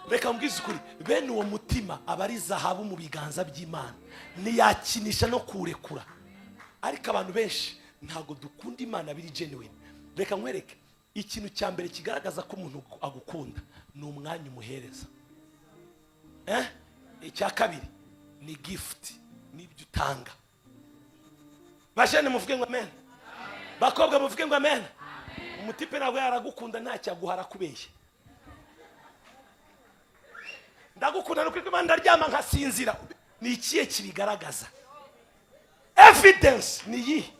reka mbwize ukuri, bene uwo mutima aba ari zahabu mu biganza by'Imana, niyakinisha no kurekura. Ariko abantu benshi ntago dukunda Imana biri genuine. Reka nkwereke ikintu cya mbere kigaragaza ko umuntu agukunda ni umwanya umuhereza. Icya kabiri ni gift, nibyo utanga. Bashane muvuge ngo amen. Bakobwa muvuge ngo amen. Umutipe ntabwo yaragukunda ntacyo aguhara kubeshya. Ndagukunda nuko Imana ndaryama nkasinzira. Ni ikiye kibigaragaza? Evidence ni yi.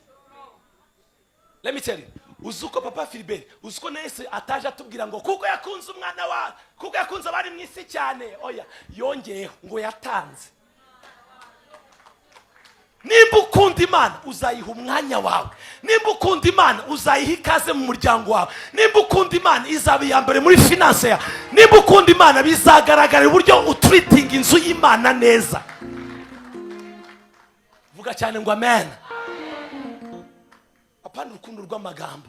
Let me tell you, uzuko Papa Philibert, uzuko nese ataje atubwira ngo kuko yakunze umwana wa, kuko yakunze abari mu isi cyane. Oya, yongeyeho ngo yatanze. Nimba ukunda Imana uzayiha umwanya wawe. Nimba ukunda Imana uzayiha ikaze mu muryango wawe. Nimba ukunda Imana izaba iyambere muri finance ya. Nimba ukunda Imana bizagaragara uburyo utreating inzu y'Imana neza. Vuga cyane ngo amen. Apana urukundo rw'amagambo.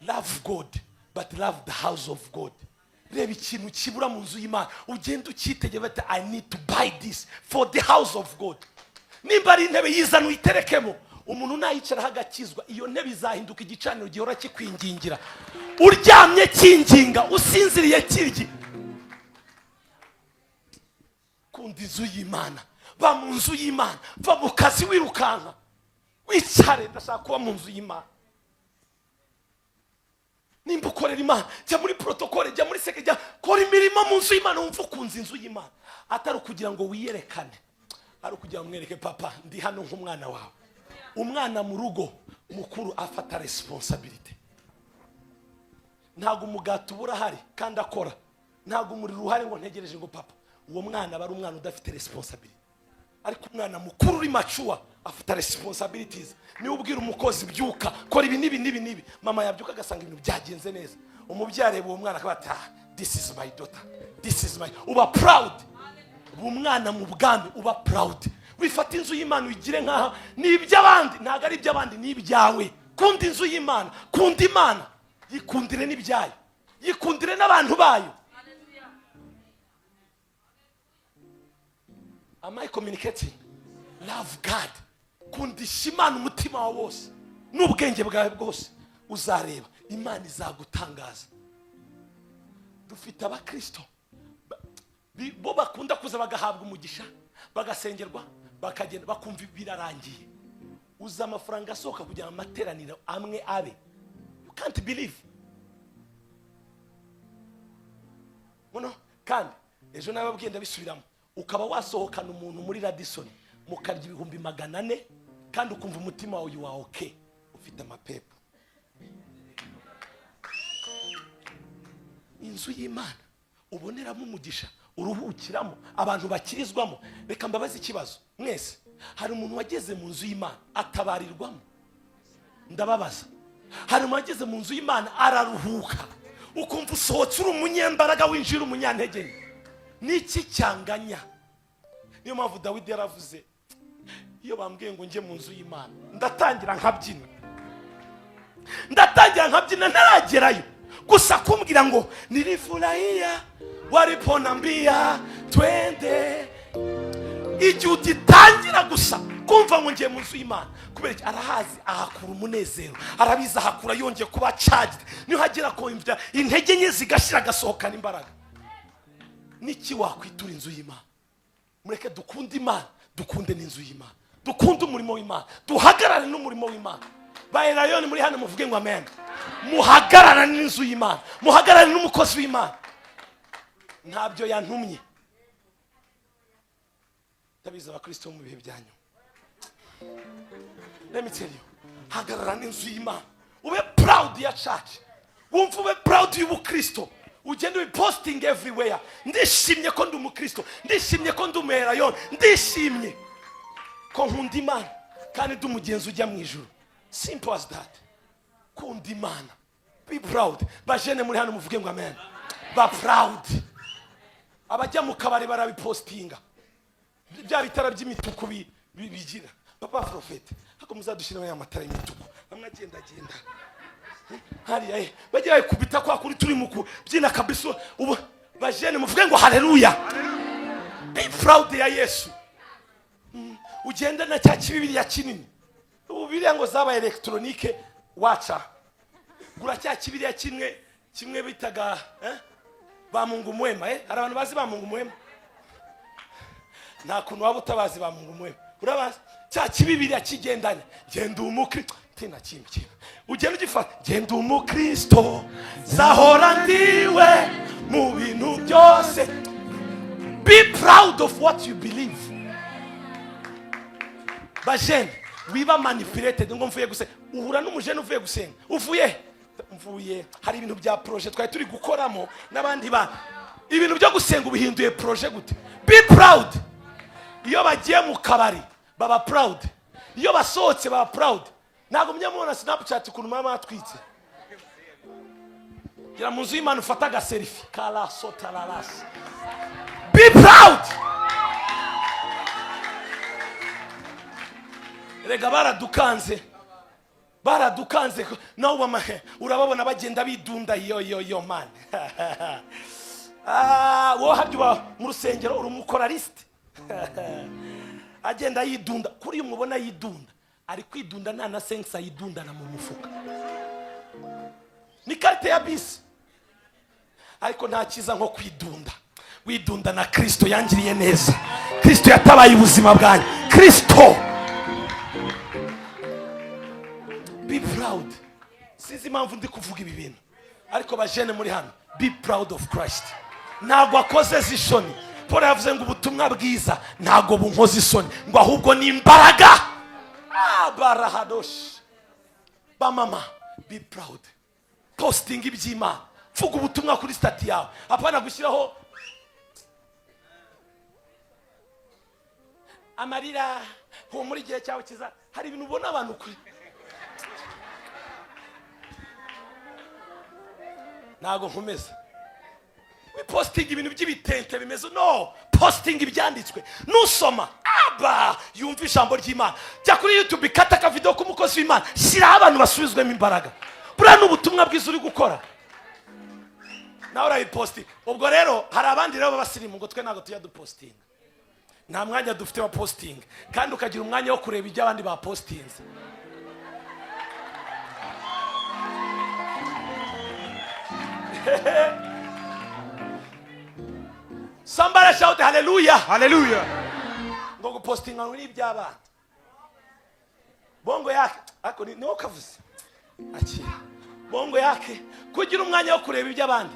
Love God but love the house of God. Reba ikintu kibura mu nzu y'Imana, ugenda ukitegera bati I need to buy this for the house of God. Nimba ari intebe yizana uyiterekemo, umuntu nayicara hagakizwa, iyo ntebe izahinduka igicaniro gihora kikwingingira. Uryamye kinginga, usinziriye kiryi. Kunda inzu y'Imana, ba mu nzu y'Imana, va mu kazi wirukanka. Wicare ndashaka kuba mu nzu y'Imana. Nimba ukorera Imana, jya muri protocole, jya muri seke, jya kora imirimo mu nzu y'Imana, wumva ukunze inzu y'Imana. Atari kugira ngo wiyerekane, ari kugira ngo mwereke papa ndi hano nk'umwana wawe. Umwana mu rugo mukuru afata responsibility. Ntago umugati ubura hari kandi akora. Ntago umuriro uhari ngo ntegereje ngo papa. Uwo mwana bari umwana udafite responsibility. ariko umwana mukuru uri mature afite responsibilities. Ni ubwira umukozi byuka kora ibi nibi mama yabyuka agasanga ibintu byagenze neza. Umubyare uwo mwana akabata this is my daughter, this is my, uba proud. Umwana mu bwami uba proud. Wifata inzu y'Imana uyigire nkaho ni iby'abandi, ntago ari iby'abandi, ni ibyawe. Kunda inzu y'Imana, kunda Imana, yikundire n'ibyayo, yikundire n'abantu bayo. Am I communicating? Love God. Kundisha Imana umutima wawe wose n'ubwenge bwawe bwose, uzareba Imana izagutangaza. Dufite abakristo bo bakunda kuza bagahabwa umugisha, bagasengerwa, bakagenda bakumva birarangiye. Uza amafaranga asohoka kugira amateraniro amwe abe. You can't believe. Muno kandi ejo nababwiye ndabisubiramo, ukaba wasohokana umuntu muri Radisson mukarya 400 kandi ukumva umutima wawe wa okay, ufite amapepo. Inzu y'Imana uboneramo umugisha, uruhukiramo, abantu bakirizwamo. Reka mbabaze ikibazo mwese, hari umuntu wageze mu nzu y'Imana atabarirwamo? Ndababaza, hari umuntu wageze mu nzu y'Imana araruhuka, ukumva usohotse uri umunyembaraga, winjira umunyantege? Niki cyanganya? Niyo mpamvu Dawidi yaravuze, iyo bambwiye ngo njye mu nzu y'Imana ndatangira nkabyina ntaragerayo, gusa kumbwira ngo nilifurahia waliponambia twende. Igihe ugitangira gusa kumva ngo ngiye mu nzu y'Imana, kubera iki? Arahazi ahakura umunezero, arabiza ahakura yongeye kuba charged. Niyo hagera ko imvya intege nke zigashira gasohokana imbaraga. Niki wakwitura inzu y'Imana? Mureke dukunde Imana, dukunde n'inzu y'Imana, dukunde umurimo w'Imana, duhagarare n'umurimo w'Imana. Bayirayoni muri hano muvuge ngo amen. Muhagarara n'inzu y'Imana, muhagarare n'umukozi w'Imana. Ntabyo yantumye. Ndabiza abakristo mu bihe byanyu. Let me tell you, hagarara n'inzu y'Imana. Ube proud ya church. Wumva ube proud y'ubukristo. Ugende ube posting everywhere. Ndishimye ko ndi umukristo, ndishimye ko ndi umuherayoni, ndishimye ko nkunda Imana kandi ndi umugenzi ujya mu ijuru. Simple as that. Kunda Imana. Be proud. Bajene muri hano muvuge ngo amen. Ba proud. Abajya mu kabari barabipostinga. Bya bitara by'imituku bigira. Papa Prophet, hako muzadushira ya matara y'imituku. Bamwe agenda. Hariya bagiye kubita kwa kuri turi muku byina kabisa. Ubu bajene muvuge ngo haleluya. Be proud ya Yesu. Ugenda na cya kibibiri ya kinini. Ubu biriya ngo zaba electronique wacha. Gura cya kibiri ya kimwe bitaga ba Mungu mwema. Hari abantu bazi ba Mungu mwema? Nta kuntu waba utabazi ba Mungu mwema. Urabazi cya kibibiri ya kigendanye. Genda umukristo tina kimwe. Ugenda ugifata genda umukristo zahora ndiwe mu bintu byose. Be proud of what you believe. Bajene wiba manipulated ngo mvuye gusenga. Uhura n'umujene uvuye gusenga. Mvuye hari ibintu bya projet twari turi gukoramo n'abandi ba ibintu byo gusenga ubihinduye projet gute? Be proud. Iyo bagiye mu kabari baba proud, iyo basohotse baba proud. Ntago mnyamubona Snapchat ukuntu mama atwitse. Gira mu nzu y'Imana ufata ga selfie kala sota lalas. Be proud. Rega baradukanze nawe bamahe urababona bagenda bidunda yo man. Wo habyo mu rusengero uri umukoraliste. Agenda yidunda kuri umubona yidunda, ari kwidunda nta na sense yidundana mu mufuka. Ni carte ya bisi. Ariko nta kiza nko kwidunda. Widunda na Kristo yangiriye neza. Kristo yatabaye ubuzima bwanyu. Kristo. Be proud. Sinzi impamvu ndi kuvuga ibi bintu, ariko bajene muri hano, be proud of Christ. Ntago akoze zishoni. Paul yavuze ngo ubutumwa bwiza ntago bunkoze isoni, ngo ahubwo ni imbaraga. Barahadosh. Ba mama, be proud. Posting iby'Imana. Vuga ubutumwa kuri stati yawe. Apana gushyiraho amarira muri gihe cyawe kiza. Hari ibintu ubona abantu kuri ntago nkomeza posting ibintu by'ibitente bimeze, no, posting ibyanditswe nusoma aba yumva ijambo ry'Imana. Jya kuri YouTube kata ka video k'umukozi w'Imana, shyiraho abantu basubizwemo imbaraga. Buriya n'ubutumwa bwiza uri gukora nawe urayipostinga. Ubwo rero hari abandi rero babasirimu ngo twe ntago tujya dupostinga, nta mwanya dufite wa posting, kandi ukagira umwanya wo kureba ibyo abandi ba postinze. Somebody shout hallelujah. Hallelujah. Ngo gupostinga muri iby'abandi bongo yake ako ni kavuze akira bongo yake kugira umwanya wo kureba iby'abandi.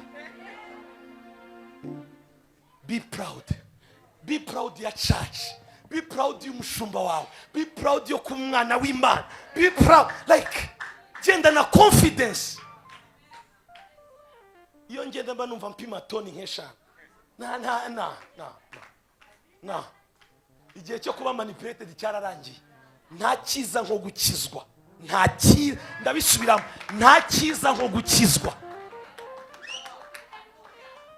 Be proud. Be proud ya church. Be proud y'umushumba wawe. Be proud yo kumwana w'Imana. Be proud, like genda na confidence. Iyo ngenda mba numva mpima toni nk'eshanu. Na igihe cyo kuba manipulated cyararangiye. Nta cyiza nko gukizwa. Ndabisubiramo, nta cyiza nko gukizwa.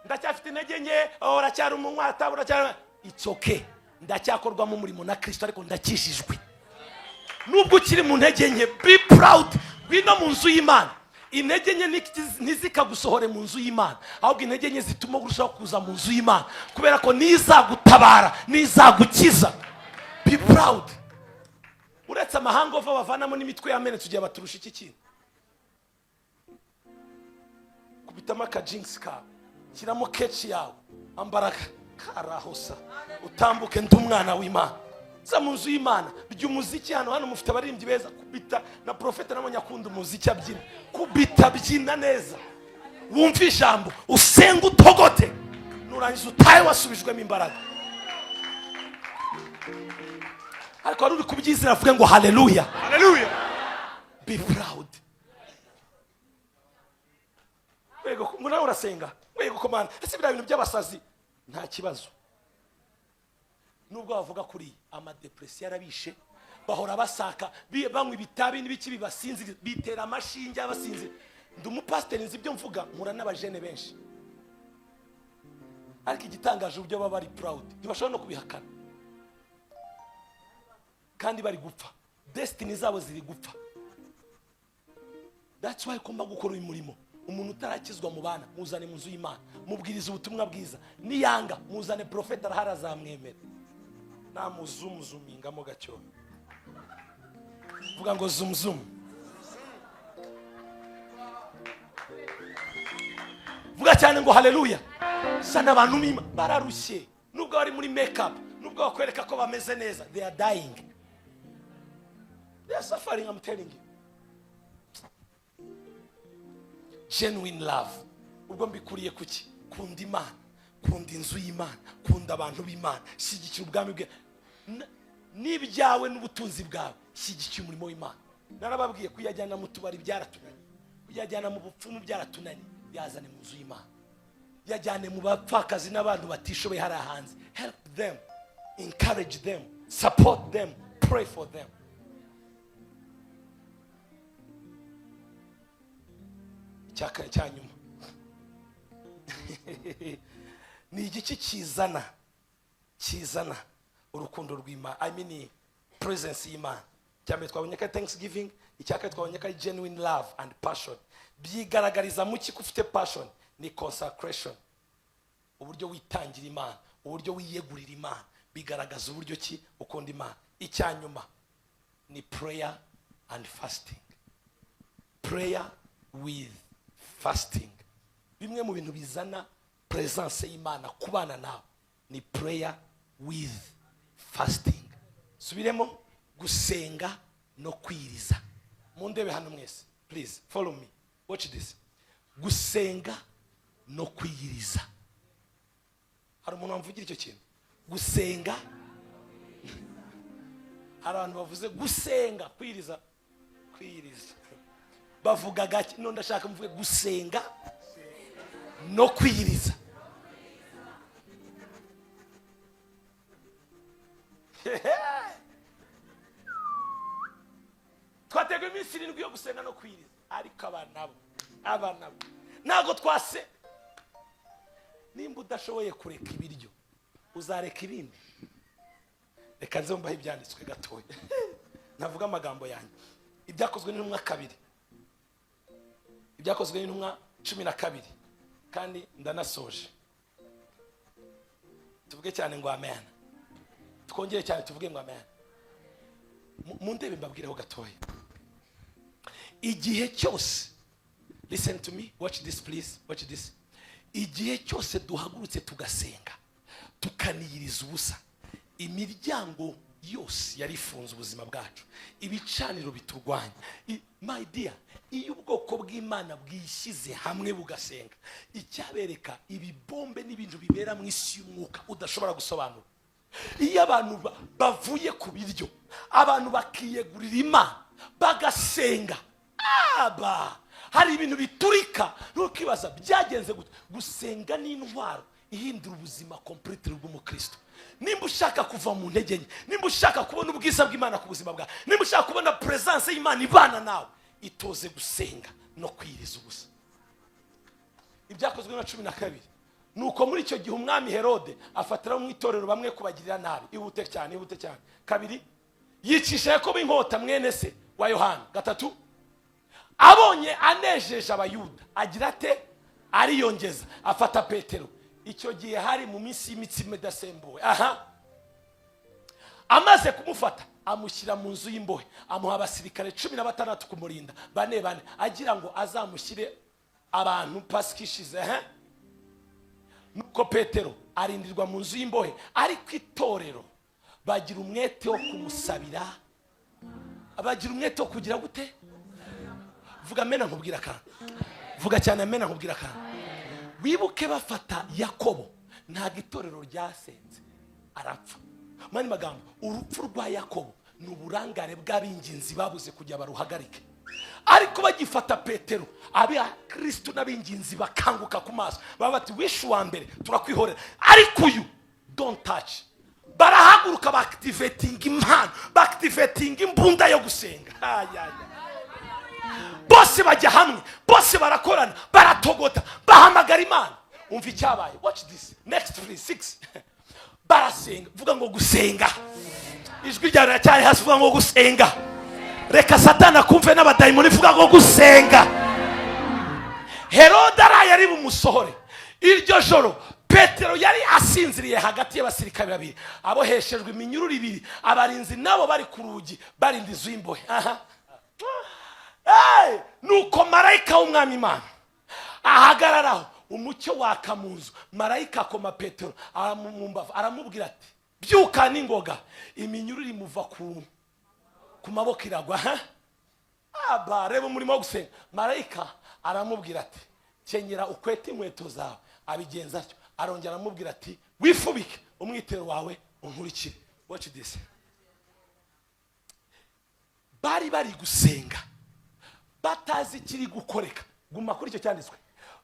Ndacyafite intege nke, uracyari umunywata, uracyari, it's okay. Ndacyakorwamo umurimo na Kristo, ariko ndakishijwe. Nubwo ukiri mu ntege nke, be proud. Gwino mu nzu y'Imana. Intege nke ntizikagusohore mu nzu y'Imana, ahubwo intege nke zituma urushaho kuza mu nzu y'Imana, kubera ko nizagutabara, nizagukiza. Be proud. Uretse amahanga ova bavanamo n'imitwe yamenetse ugiye baturusha iki kintu. Kubitamo ka jinx ka, kiramo kechi yawe, ambara karahosa, utambuke ndi umwana w'Imana. Za mu nzu y'Imana by'umuziki hano mufite abaririmbyi beza, kubita na Prophet namwe akunda umuziki abyina, kubita byina neza, wumva ijambo, usenga utogote, nurangiza utaye wasubijwemo imbaraga. Ariko ari kubyizira avuga ngo hallelujah. Hallelujah. Be proud. Wego muna urasenga, wego komana, ese bira bintu by'abasazi nta kibazo. Nubwo bavuga kuri ama depression yarabishe, bahora basaka banywa ibitabi n'ibiki bibasinzira, bitera amashinge abasinzira. Ndi umupasiteri nzi ibyo mvuga, mura n'abajene benshi. Ariko igitangaje uburyo baba bari proud, ntibashobora no kubihakana, kandi bari gupfa, destiny zabo ziri gupfa. That's why komba gukora uyu murimo. Umuntu utarakizwa mu bana muzane mu nzu y'Imana, mubwiriza ubutumwa bwiza. Niyanga muzane Prophet araharazamwemera. Namuzumingamo gacyo, vuga ngo zum. Vuga cyane ngo hallelujah. Sana abantu bararushye, nubwo bari muri makeup, nubwo bakwereka ko bameze neza, they are dying, they are suffering. I'm telling you. Genuine love. Ubwo mbikuriye kuki? Kunda Imana, kunda inzu y'Imana, kunda abantu b'Imana, shyigikira ubwami bwe n'ibyawe n'ubutunzi bwawe, shyigikira umurimo w'Imana. Narababwiye kuyajyana mu tubari byaratunanye, kuyajyana mu bupfumu byaratunanye, yazane mu nzu y'Imana. Yajyane mu bapfakazi n'abantu batishoboye hari hanze. Help them, encourage them, support them, pray for them. Cya nyuma ni igiki kizana urukundo rw'Imana, I mean presence y'Imana. Cyambere twabonye ka thanksgiving, icyaka twabonye ka genuine love and passion. Byigaragariza mu ki ufite passion ni consecration, uburyo witangira Imana, uburyo wiyegurira Imana, bigaragaza uburyo ki ukunda Imana. Icyanyuma ni prayer and fasting. Prayer with fasting. Bimwe mu bintu bizana presence y'Imana kubana nawe ni prayer with fasting. Subiremo, gusenga no kwiriza. Mundebe hano mwese, please follow me, watch this. Gusenga no kwiriza. Hari umuntu wamvugira icyo kintu? Gusenga. Hari abantu bavuze gusenga, kwiriza. Bavuga gake, none ndashaka mvuge gusenga no kwiriza. twateguye iminsi 7 yo gusenga no kwiriza, ariko abana bo ntago twase. Nimba udashoboye kureka ibiryo uzareka ibindi. Reka nze mbahe ibyanditswe gatoya navuga amagambo yanyu. Ibyakozwe n'intumwa 2, ibyakozwe n'intumwa 12, kandi ndanasoje. Tuvuge cyane ngo amen, twongere cyane tuvuge ngo amen. Mu ndebe mbabwireho gatoya. Igihe cyose, listen to me, watch this please, watch this. Igihe cyose duhagurutse tugasenga, tukaniyiriza ubusa, imiryango yose yari ifunze ubuzima bwacu, ibicaniro biturwanya. My dear, iyo ubwoko bw'Imana bwishyize hamwe bugasenga, icyabereka ibibombe n'ibintu bibera mu isi y'umwuka udashobora gusobanura. Iyo abantu bavuye ku biryo, abantu bakiyegurira Imana bagasenga, hari ibintu biturika. Ntukibaza byagenze gute. Gusenga n'intwaro ihindura ubuzima completely bw'umukristo. Nimba ushaka kuva mu ntege nke, nimba ushaka kubona ubwiza bw'Imana ku buzima bwawe, nimba ushaka kubona presence y'Imana ibana nawe, itoze gusenga no kwiriza ubusa. Ibyakozwe na 12. Nuko muri icyo gihe umwami Herode afatira mu itorero bamwe kubagirira nabi. Ihute cyane. 2, yicisha Yakobo inkota mwene se wa Yohana. 3, abonye anejeje abayuda agira ate, ariyongeza afata Petero. Icyo gihe hari mu minsi y'imitsima idasembuwe. Amaze kumufata amushyira mu nzu y'imbohe, amuha abasirikare 16 kumurinda, 4 agira ngo azamushyire abantu pasikishize. Nuko Petero arindirwa mu nzu y'imbohe, ariko itorero bagira umwete wo kumusabira, bagira umwete wo kugira gute. Vuga amena nkubwira kandi, vuga cyane amena nkubwira kandi. Wibuke bafata Yakobo, ntago itorero ryasenze, arapfa. Mani magambo, urupfu rwa Yakobo ni uburangare bw'abinginzi babuze kujya baruhagarike. Ariko bagifata Petero, Kristo n'abinginzi bakanguka ku maso, baba bati wishu wa mbere turakwihorera, ariko uyu don't touch. Barahaguruka baactivating impano, baactivating imbunda yo gusenga. Bose bajya hamwe, bose barakorana, baratogota, bahamagara Imana. Umva icyabaye. Watch this. Next 3:6. Barasenga. Vuga ngo gusenga. Ijwi rya riracyari hasi, vuga ngo gusenga. Reka Satana kumve n'abadayimoni, vuga ngo gusenga. Herode yari bumusohore. Iryo joro Petero yari asinziriye hagati y'abasirikare 2, aboheshejwe iminyururu 2, abarinzi nabo bari ku rugi barinda inzu y'imbohe. Nuko marayika w'umwami Imana ahagararaho, umucyo waka mu nzu. Marayika akoma Petero aramumbavu, aramubwira ati byuka n'ingoga. Iminyururu imuva ku maboko iragwa. Reba umurimo wo gusenga. Marayika aramubwira ati kenyera ukwete inkweto zawe. Abigenza atyo, arongera aramubwira ati wifubike umwitero wawe unkurikire. Watch this. Bari gusenga batazi kiri gukoreka. Guma kuri icyo cyanditswe,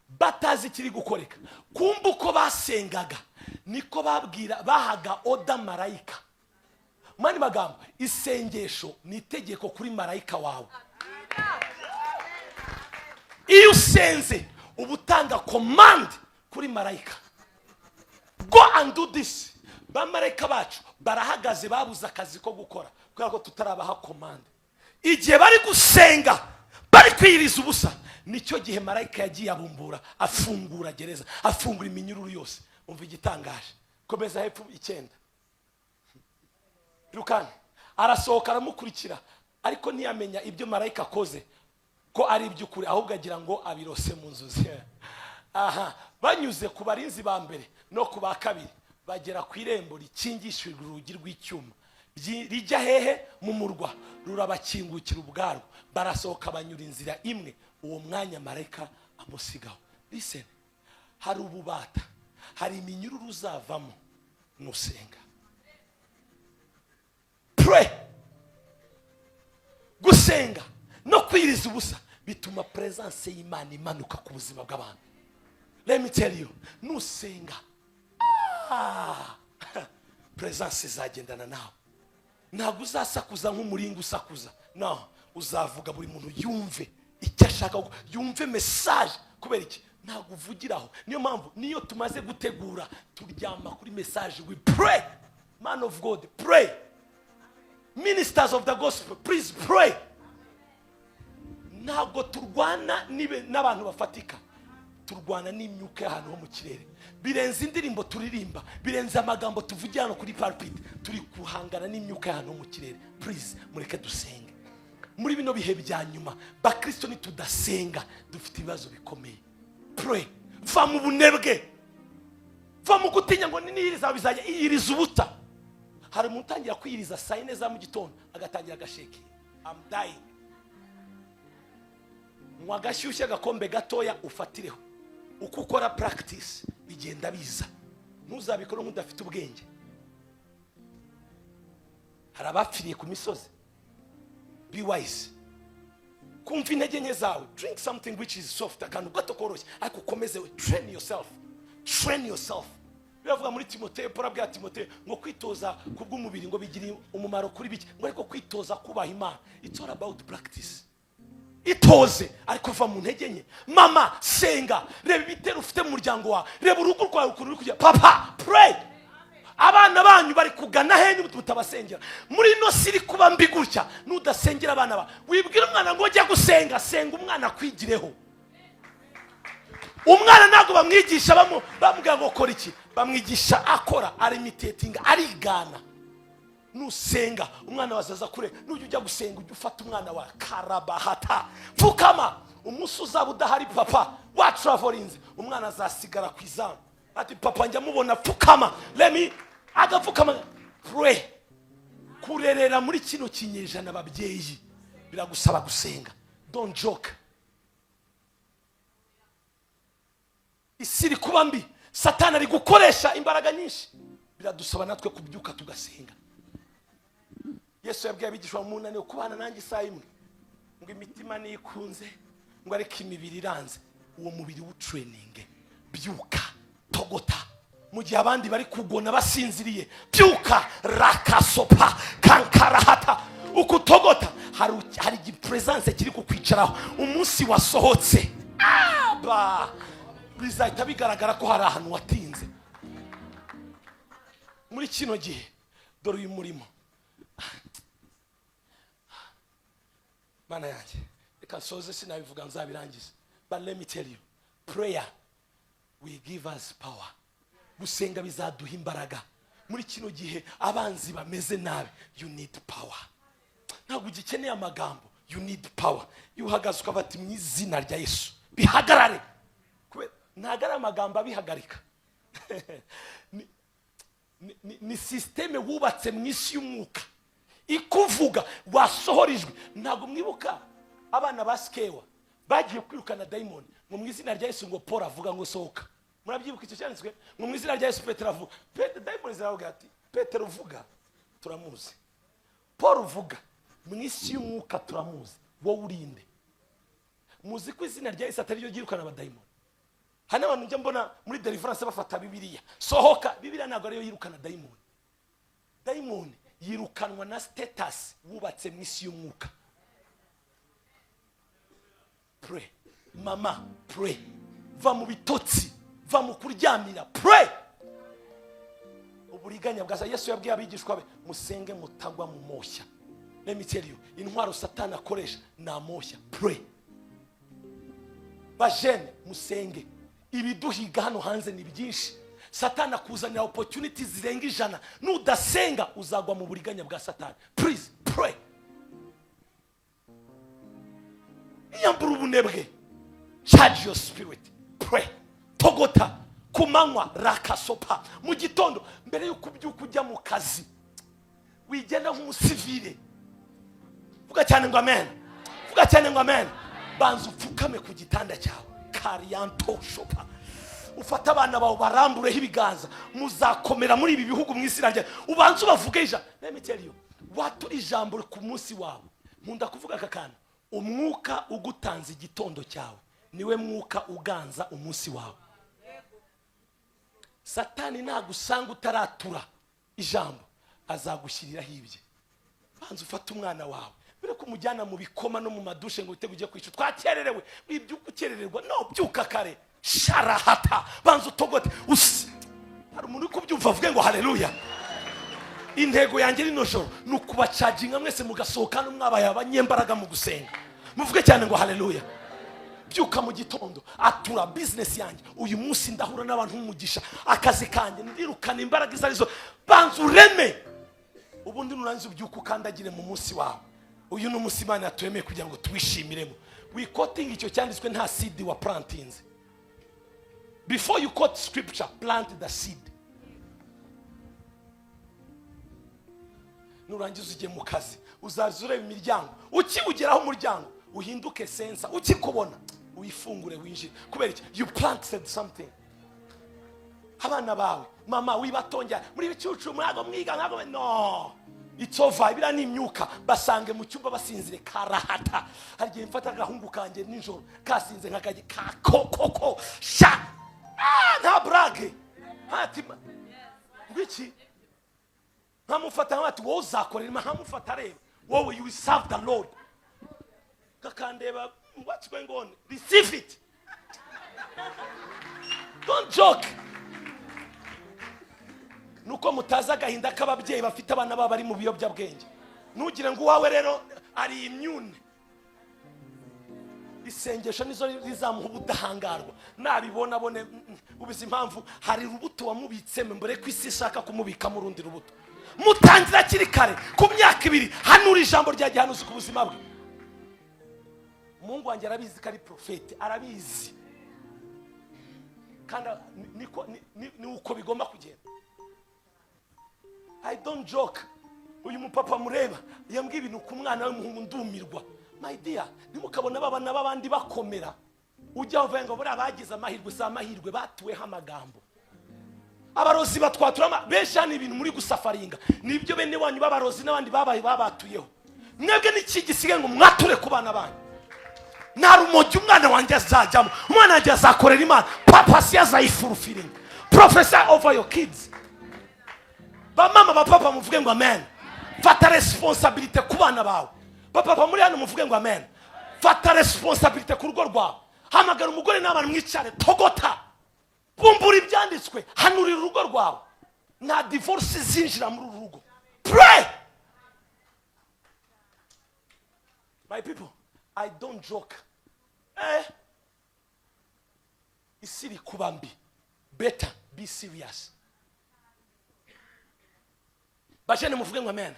batazi kiri gukoreka. Kumva uko basengaga niko bahaga oda marayika. Mani magambo, isengesho ni itegeko kuri marayika wawe. Iyo usenze ubutanga command kuri marayika, go and do this. Bamarayika bacu barahagaze, babuze akazi ko gukora kubera ko tutarabaha command. Igihe bari gusenga, bari kwiriza ubusa, nicyo gihe marayika yagiye abumbura, afungura gereza, afungura iminyururu yose. Umva igitangaje. Komeza hepfo 9. Rukana arasohoka aramukurikira, ariko ntiyamenya ibyo marayika akoze ko ari iby'ukuri, ahubwo agira ngo abirose mu nzozi. Banyuze ku barinzi ba mbere no ku ba kabiri, bagera ku irembo rikingishijwe urugi rw'icyuma rijya hehe mu murwa, rurabakingukira ubwarwo. Barasohoka banyura inzira imwe, uwo mwanya marayika amusigaho. Listen, hari ububata, hari iminyururu uzavamo nusenga. Pray. Gusenga no kwiriza ubusa bituma presence y'Imana imanuka ku buzima bw'abantu. Let me tell you, nusenga presence izagendana nawe. ntabwo uzasakuza nk'umuringa usakuza, no, uzavuga buri muntu yumve icyo ashaka, yumve message. Kubera iki? Ntabwo uvugiraho. Niyo mpamvu niyo tumaze gutegura turyama kuri message, we pray. Man of God, pray. Ministers of the gospel, please pray. Ntabwo turwana n'abantu bafatika, turwana n'imyuka y'ahantu ho mu kirere. Birenze indirimbo turirimba, birenze amagambo tuvugira hano kuri pulpit, turi kuhangana n'imyuka y'ahantu ho mu kirere. Please mureke dusenge. Muri bino bihe bya nyuma bakristo ni tudasenga dufite ibibazo bikomeye. Pray. Va mu bunebwe, va mu gutinya ngo niyiriza bizajya iyiriza ubuta. Hari umuntu utangira kwiyiriza saa 4 za mu gitondo agatangira agasheki, I'm dying. Mwagashyushye agakombe gatoya ufatireho. Uko ukora practice bigenda biza. Ntuzabikora nk'udafite ubwenge. Hari abapfiriye ku misozi. Be wise. Kumva intege nke zawe. Drink something which is soft, akantu gato koroshye ariko ukomeze. Train yourself. Train yourself. Biravuga muri Timoteyo, Paul abwira Timoteyo ngo kwitoza kubw'umubiri ngo bigire umumaro kuri biki, ngo ariko kwitoza kubaha Imana. It's all about practice. Itoze ariko va mu ntege nke. Mama senga, reba ibitero ufite mu muryango wawe, reba urugo rwawe ukuntu uri kujya. Papa pray. Abana banyu bari kugana henyu mutabasengera. Muri no siri kuba mbi gutya nudasengera abana ba. Wibwira umwana ngo ujye gusenga, senga umwana kwigireho. Umwana ntago bamwigisha bamubwira ngo kora iki, bamwigisha akora, imitating, arigana. Nusenga umwana wazaza kure, nujya ujya gusenga ujya ufata umwana wa karabahata. Pfukama, umunsi uzaba udahari papa wa travelinze, umwana azasigara ku izamu. Ati papa njya mubona pfukama, let me agapfukama. Pray. Kurerera muri kino kinyejana ababyeyi biragusaba gusenga. Don't joke. Isiri kuba mbi, Satani ari gukoresha imbaraga nyinshi, biradusaba natwe kubyuka tugasenga. Yesu yabwiye abigishwa mu munani kubana nanjye saa imwe, ngo imitima nikunze, ngo areke imibiri iranze. Uwo mubiri w'utraining, byuka togota. Mu gihe abandi bari kugona basinziriye, byuka rakasopa kankarahata. Ukutogota hari presence kiri kukwicaraho. Umunsi wasohotse aba bizahita bigaragara ko hari ahantu watinze. Muri kino gihe dore uyu murimo, mana yanjye reka soze sinabivuga nzabirangiza, but let me tell you, prayer will give us power. Gusenga bizaduha imbaraga. Muri kino gihe abanzi bameze nabi, you need power. Ntabwo ugikeneye amagambo, you need power. Yuhagaze ukavati mu izina rya Yesu bihagarare. Ntagara amagambo abihagarika. Ni systeme wubatse mu isi y'umwuka ikuvuga wasohorijwe. Ntabwo mwibuka abana baskewa bagiye kwirukana daimoni ngo mu izina rya Yesu, ngo Paul avuga ngo sohoka. Murabyibuka icyo cyanditswe ngo mu izina rya Yesu Petero avuga. Daimoni ziravuga ati Petero uvuga turamuzi, Paul uvuga mu isi y'umwuka turamuzi, wowe urinde. Muzi ko izina rya Yesu atari ryo ryirukana abadaimoni. Hana abantu njya mbona muri deliverance bafata Bibiliya, sohoka. Bibiliya ntabwo ariyo yirukana daimoni. Daimoni yirukanwa na status wubatse mu isi y'umwuka. Pray. Mama, pray. Va mu bitotsi, va mu kuryamira, pray. Uburiganya bwaza. Yesu yabwiye abigishwa be musenge mutagwa mu moshya. Let me tell you, intwaro Satani akoresha na moshya. Pray. Bajene musenge. Ibiduhiga hano hanze ni byinshi. Satani akuzanira opportunities zirenga 100. Nudasenga uzagwa mu buriganya bwa Satani. Please pray. Iyambura ubunebwe. Charge your spirit. Pray. Togota kumanywa rakasopa. Mu gitondo mbere yo kubyuka ujya mu kazi, wigenda nk'umusivile. Vuga cyane ngo amen. Vuga cyane ngo amen. Banza upfukame ku gitanda cyawe. Kariyanto shopa. Ufata abana bawe barambureho ibiganza, muzakomera muri ibi bihugu mu isi ryanjye. Ubanza ubavuge ijambo. Let me tell you, watura ijambo ku munsi wawe. Nkunda kuvuga akakana, umwuka ugutanze igitondo cyawe niwe mwuka uganza umunsi wawe. Satani nagusanga utaratura ijambo azagushyiriraho ibye. banza ufata umwana wawe bire kumujyana mu bikoma no mu madushe ngo witege ujye kwishyura. Twakererewe, wibyuka ukererewa, no byuka kare, sharahata, banza utogote. Hari umuntu uri kubyumva avuge ngo haleluya. Intego yanjye rino joro ni ukubacaginga mwese mugasohoka no mwabaye abanyembaraga mu gusenga. Muvuge cyane ngo haleluya. Byuka mu gitondo, atura business yanjye uyu munsi ndahura n'abantu umugisha, akazi kanjye ndirukana imbaraga izarizo, banza ureme. Ubundi nurangiza ubyuka ukandagire mu munsi wawe. Uyu ni umunsi Imana yaturemeye kugira ngo twishimiremo. We quoting icyo cyanditswe nta seed wa plantinze. Before you quote scripture, plant the seed. Nurangiza ujye mu kazi, uzaza ureba imiryango, ukiwugeraho umuryango uhinduke sensa, ukikubona uyifungure winjire. Kubera iki? You planted something. Abana bawe, mama wibatongera muri bicucu mwago mwiga nkago, no, it's over. Ibira ni imyuka, basange mu cyumba basinzire karahata. Hari gihe mfata agahungu kanjye nijoro kasinze nkakaje ka koko sha, nta brage hatima ngwiki, nkamufata nkati wowe uzakorera, nkamufata rero wowe you will serve the Lord. Kakandeba, what's going on? Receive it. Don't joke. Nuko mutaza gahinda k'ababyeyi bafite abana babo bari mu biyobyabwenge. Nugire ngo wawe rero ari immune. Isengesho nizo rizamuha ubudahangarwa. Nabibona bone ubizi impamvu hari urubuto wamubitseme mbere ko isi ishaka kumubika mu rundi rubuto. Mutangira kiri kare ku myaka 2 hanura ijambo rya gihanuzi ku buzima bwe. Mungu wanjye arabizi ko ari prophet, arabizi. Kandi ni uko bigomba kugenda. I don't joke. Uyu mupapa mureba yambwiye ibintu ku mwana w'umuhungu ndumirwa. My dear, nimukabona babana babandi bakomera, ujya uvuga ngo buri abagize amahirwe sa amahirwe batuweho amagambo. Abarozi batwaturama beshani ibintu muri gusafaringa. Nibyo bene wanyu babarozi n'abandi babaye babatuyeho. Mwebwe n'iki gisige ngo mwature ku bana banyu. Narumogi umwana wanjye azajyamo, umwana wanjye azakorera Imana, papa si azayifulfilling. Professor over your kids. Ba mama ba papa muvuge ngo amen. Fata responsibility ku bana bawe. Ba papa muri hano muvuge ngo amen. Fata responsibility ku rugo rwawe. Hamagara umugore n'abana mwicare togota. Bumbura ibyanditswe, hanurira urugo rwawe. Na divorce zinjira muri urugo. Pray. My people, I don't joke. Isiri kubambi. Better be serious. Bashene muvuge ngo amen.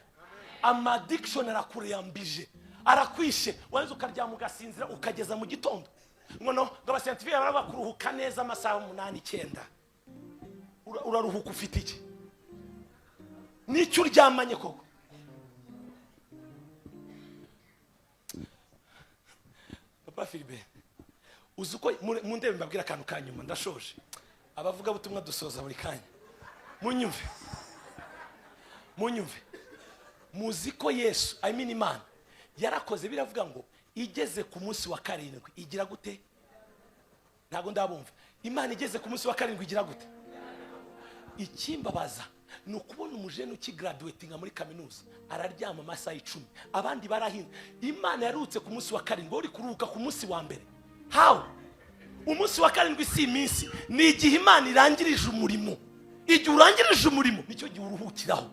Ama addiction arakureyambije. Arakwishe. Wanze ukarya mugasinzira ukageza mu gitondo. Ngono ngabascientifique baravuga kuruhuka neza amasaha 8-9. Uraruhuka ufite iki? Nicyo uryamanye koko. Papa Philippe, uzuko mu ndebe mbabwira akantu kanyuma ndashoje. Abavuga butumwa dusoza buri kanya. Munyumve. Muziko Yesu, Imana yarakoze biravuga ngo igeze ku munsi wa 7 igira gute? Ntago ndabumva. Imana igeze ku munsi wa 7 igira gute? Ikimbabaza ni ukubona umujene ukigraduatinga muri kaminuza araryama amasaha 10, abandi barahinda. Imana yarutse ku munsi wa 7, uri kuruhuka ku munsi wa mbere. How? Umunsi wa 7 si iminsi, ni igihe Imana irangirije umurimo. Igihe urangirije umurimo nicyo gihe uruhukiraho.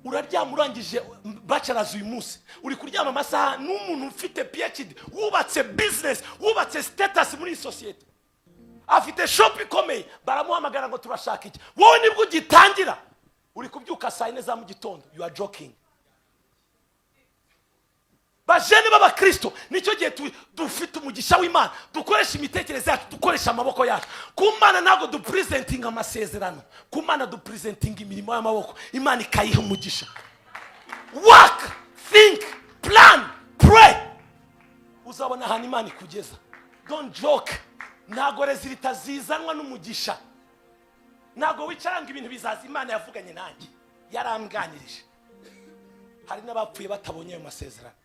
Uraryama urangije bachelor's uyu munsi, uri kuryama amasaha n'umuntu ufite PhD, wubatse business, wubatse status muri society, afite shop ikomeye, baramuhamagara ngo turashaka iki. Wowe nibwo ugitangira uri kubyuka saa 4 za mu gitondo. You are joking. Bajene baba Kristo nicyo gihe dufite umugisha w'Imana, dukoresha imitekerereze yacu, dukoresha amaboko yacu. Kumana nago du presenting amasezerano, kumana du presenting imirimo y'amaboko, Imana ikayiha umugisha. Work, think, plan, pray. Uzabona hano Imana ikugeza. Don't joke. Nago resulta zizanwa n'umugisha. Nago wicaranga ibintu bizaza. Imana yavuganye nanjye, yaramganirije. Hari n'abapfuye batabonye ayo masezerano.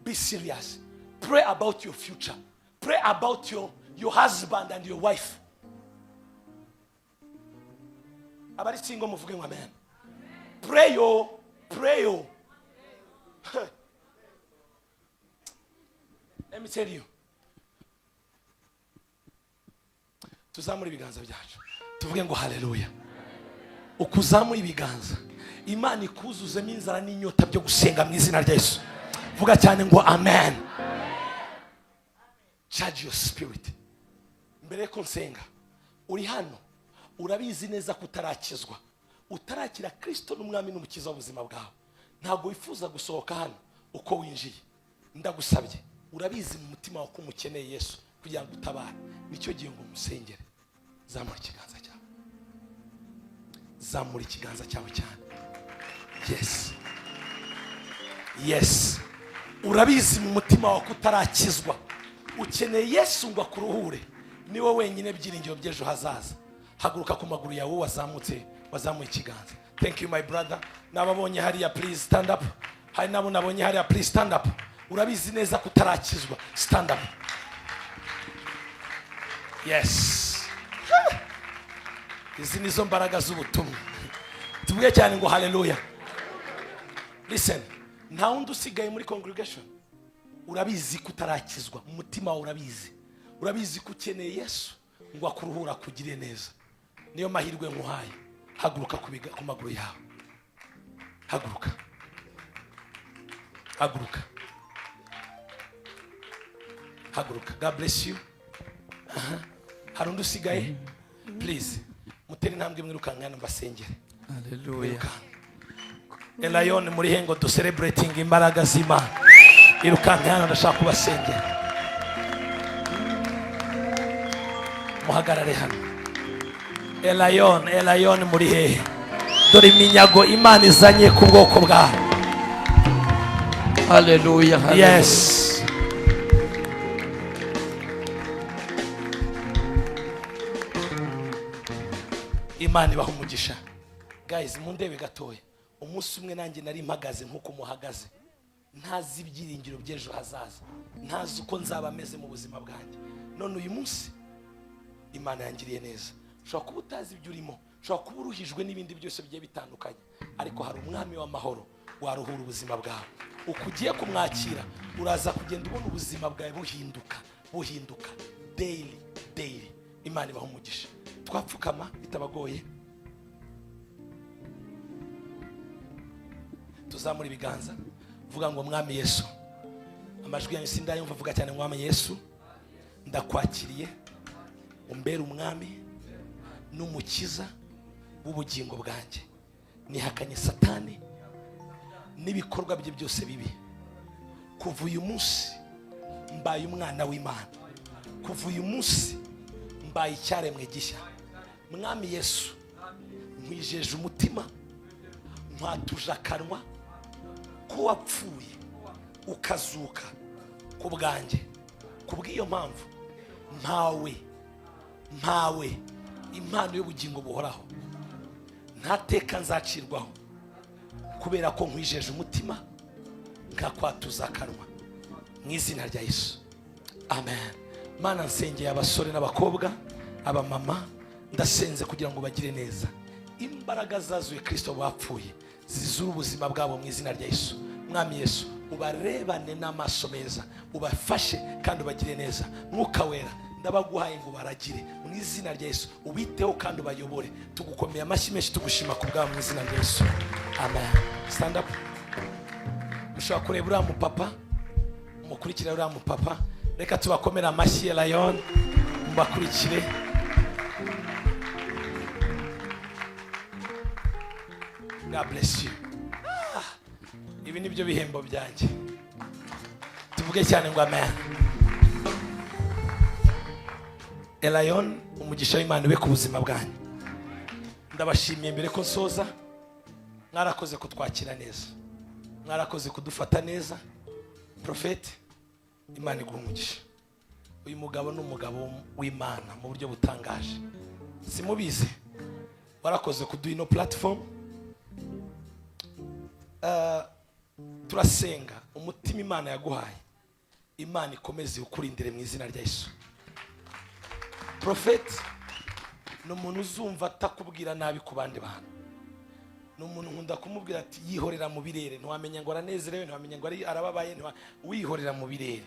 Be serious. Pray about your future. Pray about your husband and your wife. Abari single muvuge ngo amen. Pray yo. Let me tell you. Tuzamura ibiganza byacu. Tuvuge ngo haleluya. Ukuzamu ibiganza. Imana ikuzuzemo inzara n'inyota byo gusenga mu izina rya Yesu. Vuga cyane ngo amen. Charge your spirit. Mbere ko nsenga. Uri hano. Urabizi neza kutarakizwa. Utarakira Kristo n'umwami n'umukiza w'ubuzima bwawe. Ntabwo wifuza gusohoka hano uko winjiye. Ndagusabye. Urabizi mu mutima wako umukeneye Yesu kugira ngo utabare. Nicyo gihe ngo musengere. Zamura ikiganza cyawe. Zamura ikiganza cyawe cyane. Yes. Urabizi mu mutima wako utarakizwa. Ukeneye Yesu ngo akuruhure. Niwe wenyine byiringiro by'ejo hazaza. Haguruka ku maguru yawe wazamuye ikiganza. Thank you my brother. Nababonye hariya please stand up. Hari nabo nabonye hariya please stand up. Urabizi neza kutarakizwa. Stand up. Yes. Izi nizo mbaraga z'ubutumwa. Tuvuge cyane ngo haleluya. Listen. Nta wundi usigaye muri congregation. Urabizi kutarakizwa. Mu mutima wawe urabizi. Urabizi ko ukeneye Yesu ngo akuruhura kugire neza. Niyo mahirwe nkuhaye. Haguruka ku maguru yawe. Haguruka. God bless you. Hari undi usigaye? Please. Mutere intambwe mwirukankana mbasengere. Hallelujah. Elayon muri hengo to celebrating imbaraga z'Imana. Irukankana ndashaka kubasengera. Muhagarare hano. Elayon muri hehe. Dore iminyago Imana izanye ku bwoko bwawe. Hallelujah. Yes. Imana ibaha umugisha. Guys, mundebe gatoya. Umunsi umwe nanjye nari mpagaze nkuko muhagaze. Ntazi ibyiringiro by'ejo hazaza. Ntazi uko nzaba meze mu buzima bwanjye. None uyu munsi Imana yangiriye neza. Ushobora kuba utazi ibyo urimo. Ushobora kuba uruhijwe n'ibindi byose bigiye bitandukanye. Ariko hari umwami w'amahoro waruhura ubuzima bwawe. Uko ugiye kumwakira uraza kugenda ubona ubuzima bwawe buhinduka daily. Imana ibaha umugisha. Twapfukama bitabagoye. Tuzamura ibiganza. Vuga ngo mwami Yesu. Amajwi yanyu sindayumva, vuga cyane mwami Yesu. Ndakwakiriye. Umbere umwami n'umukiza w'ubugingo bwanjye. Nihakanye Satani n'ibikorwa bye byose bibi. Kuva uyu munsi mbaye umwana w'Imana. Kuva uyu munsi mbaye icyaremwe gishya. Mwami Yesu, nkwijeje umutima, nkwatuje akanwa ko wapfuye ukazuka ku bwanjye. Kubw'iyo mpamvu mpawe impano y'ubugingo buhoraho. Ntateka nzacirwaho kubera ko nkwijeje umutima nkakwatuza akanwa mu izina rya Yesu. Amen. Mana nsengeye abasore n'abakobwa, abamama, ndasenze kugira ngo bagire neza. Imbaraga zazuye Kristo bapfuye zizura ubuzima bwabo mu izina rya Yesu. Mwami Yesu, ubarebane n'amaso meza, ubafashe kandi ubagire neza. Mwuka wera, ndabaguhaye ngo baragire mu izina rya Yesu. Ubiteho kandi ubayobore. Tugukomeye amashyi menshi tugushima ku bwabo mu izina rya Yesu. Amen. Stand up. Mushobora kureba uriya mupapa, mukurikire uriya mupapa. Reka tubakomere amashyi ya Lion, mubakurikire. God bless you. Ibi nibyo bihembo byanjye. Tuvuge cyane ngo amen. Lion, umugisha w'Imana ube ku buzima bwanyu. Ndabashimiye mbere ko nsoza. Mwarakoze kutwakira neza. Mwarakoze kudufata neza. Prophet, Imana iguhe umugisha. Uyu mugabo ni umugabo w'Imana mu buryo butangaje. Simubizi. Warakoze kuduha ino platform. Turasenga umutima Imana yaguhaye. Imana ikomeze ukurindire mu izina rya Yesu. Prophet, no muntu uzumva atakubwira nabi ku bandi bantu. n'umuntu nkunda kumubwira ati yihorera mu birere, ntiwamenya ngo aranezerewe, ntiwamenya ngo arababaye, wihorera mu birere.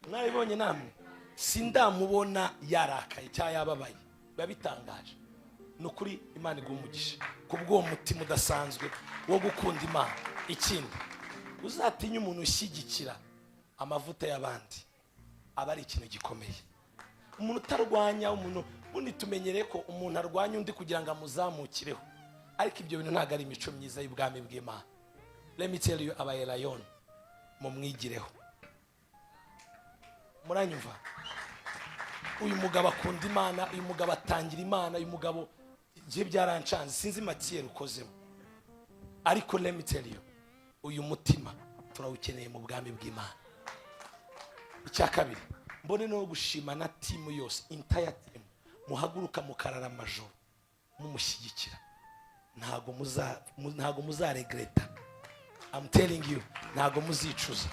Mwabibonye namwe, sindamubona yarakaye cyangwa yababaye, biba bitangaje. Ni ukuri Imana iguha umugisha kubw'uwo mutima udasanzwe wo gukunda Imana. Ikindi, uzatinya umuntu ushyigikira amavuta y'abandi, aba ari ikintu gikomeye. Umuntu utarwanya umuntu, undi tumenyereye ko umuntu arwanya undi kugira ngo amuzamukireho, ariko ibyo bintu ntabwo ari imico myiza y'ubwami bw'Imana. Let me tell you, abayelayon mumwigireho. Muranyumva? Uyu mugabo akunda Imana, uyu mugabo atangira Imana, uyu mugabo je byarancanze, sinzi Mathieu ukozemo, ariko let me tell you, uyu mutima turawukeneye mu bwami bw'Imana. Icya kabiri, mbone no gushima na timu yose, entire team, muhaguruka mukarara amajoro mumushyigikira. Ntago muzaregreta. I'm telling you, ntago muzicuza.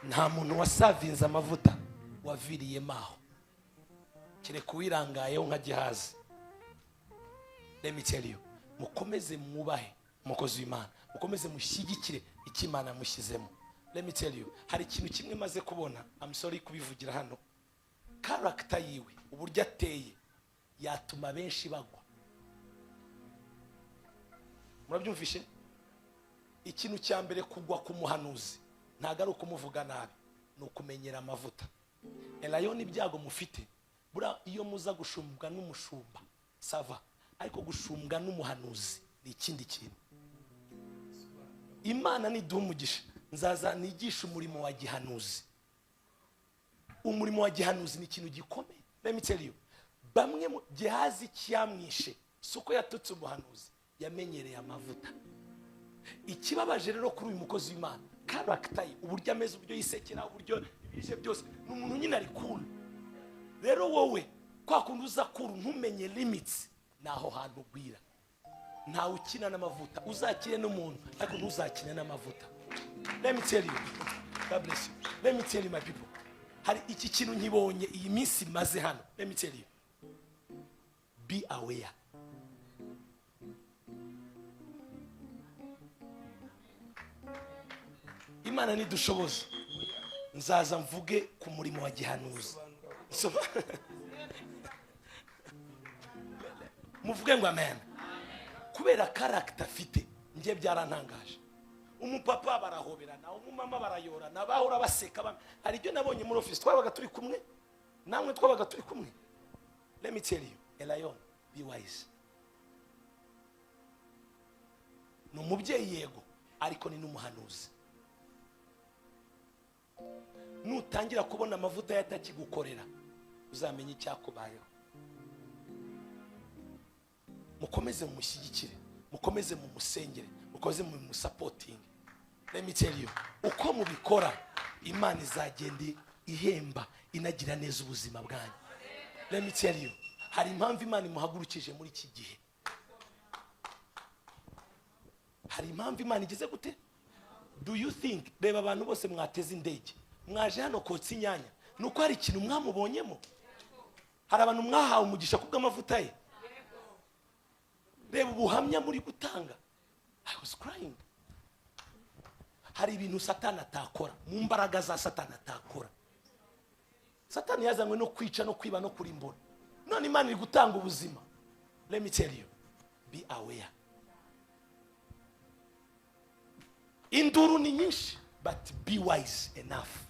Nta muntu wasavinze amavuta waviriye maho, kereka uwirangayeho nka gihazi. Let me tell you, mukomeze mwubahe umukozi w'Imana, mukomeze mushyigikire icyo Imana mushyizemo. Let me tell you, hari ikintu kimwe maze kubona, I'm sorry kubivugira hano, character yiwe, uburyo ateye yatuma benshi bagwa. Murabyumvishe? Ikintu cya mbere kugwa ku muhanuzi ntago ari ukumuvuga nabi, ni ukumenyera amavuta. Elayon ibyago mufite, bura iyo muza gushumbwa n'umushumba sava, ariko gushumbwa n'umuhanuzi ni ikindi kintu. Imana niduha umugisha, nzaza nigisha umurimo wa gihanuzi. Umurimo wa gihanuzi ni ikintu gikomeye. Let me tell you, bamwe mu gihazi cyamwishe suko yatutse umuhanuzi, yamenyereye amavuta. Ikibabaje rero kuri uyu mukozi w'Imana, character ye, uburyo ameze, uburyo yisekera, uburyo ibije byose, ni umuntu nyine ari cool. Rero wowe kwa kundi uza cool ntumenye limits, naho hantu gwira. Ntawe ukina n'amavuta, uzakire n'umuntu ariko ntuzakine n'amavuta. Let me tell you, God bless you. Let me tell you my people, hari iki kintu nkibonye iyi minsi maze hano. Let me tell you, be aware. Imana nidushoboza, nzaza mvuge ku murimo wa gihanuzi. Muvuge ngo amen. Kubera character afite, ngiye byarantangaje. Umupapa barahoberana, umumama barayorana, bahora baseka. Hari ibyo nabonye muri office, twabaga turi kumwe, namwe twabaga turi kumwe. Let me tell you, Elayon, be wise. No mubyeyi yego, ariko ni n'umuhanuzi. Nutangira kubona amavuta yatakigukorera, uzamenye icyakubayeho. Mukomeze mumushyigikire, mukomeze mumusengere, mukomeze mumusapoting. Let me tell you, uko mubikora, Imana izagenda ihemba, inagira neza ubuzima bwanyu. Let me tell you, hari impamvu Imana imuhagurukije muri iki gihe. Hari impamvu Imana igeze gute? Do you think, reba abantu bose mwateze indege, mwaje hano kotsa inyanya, nuko hari ikintu mwamubonyemo? Hari abantu mwahawe umugisha kubw'amavuta ye? Reba ubuhamya muri gutanga. I was crying. Hari ibintu Satani atakora, mu mbaraga za Satani atakora. Satani yazanywe no kwica, no kwiba, no kurimbura. None Imana iri gutanga ubuzima. Let me tell you, be aware. Induru ni nyinshi, but be wise enough.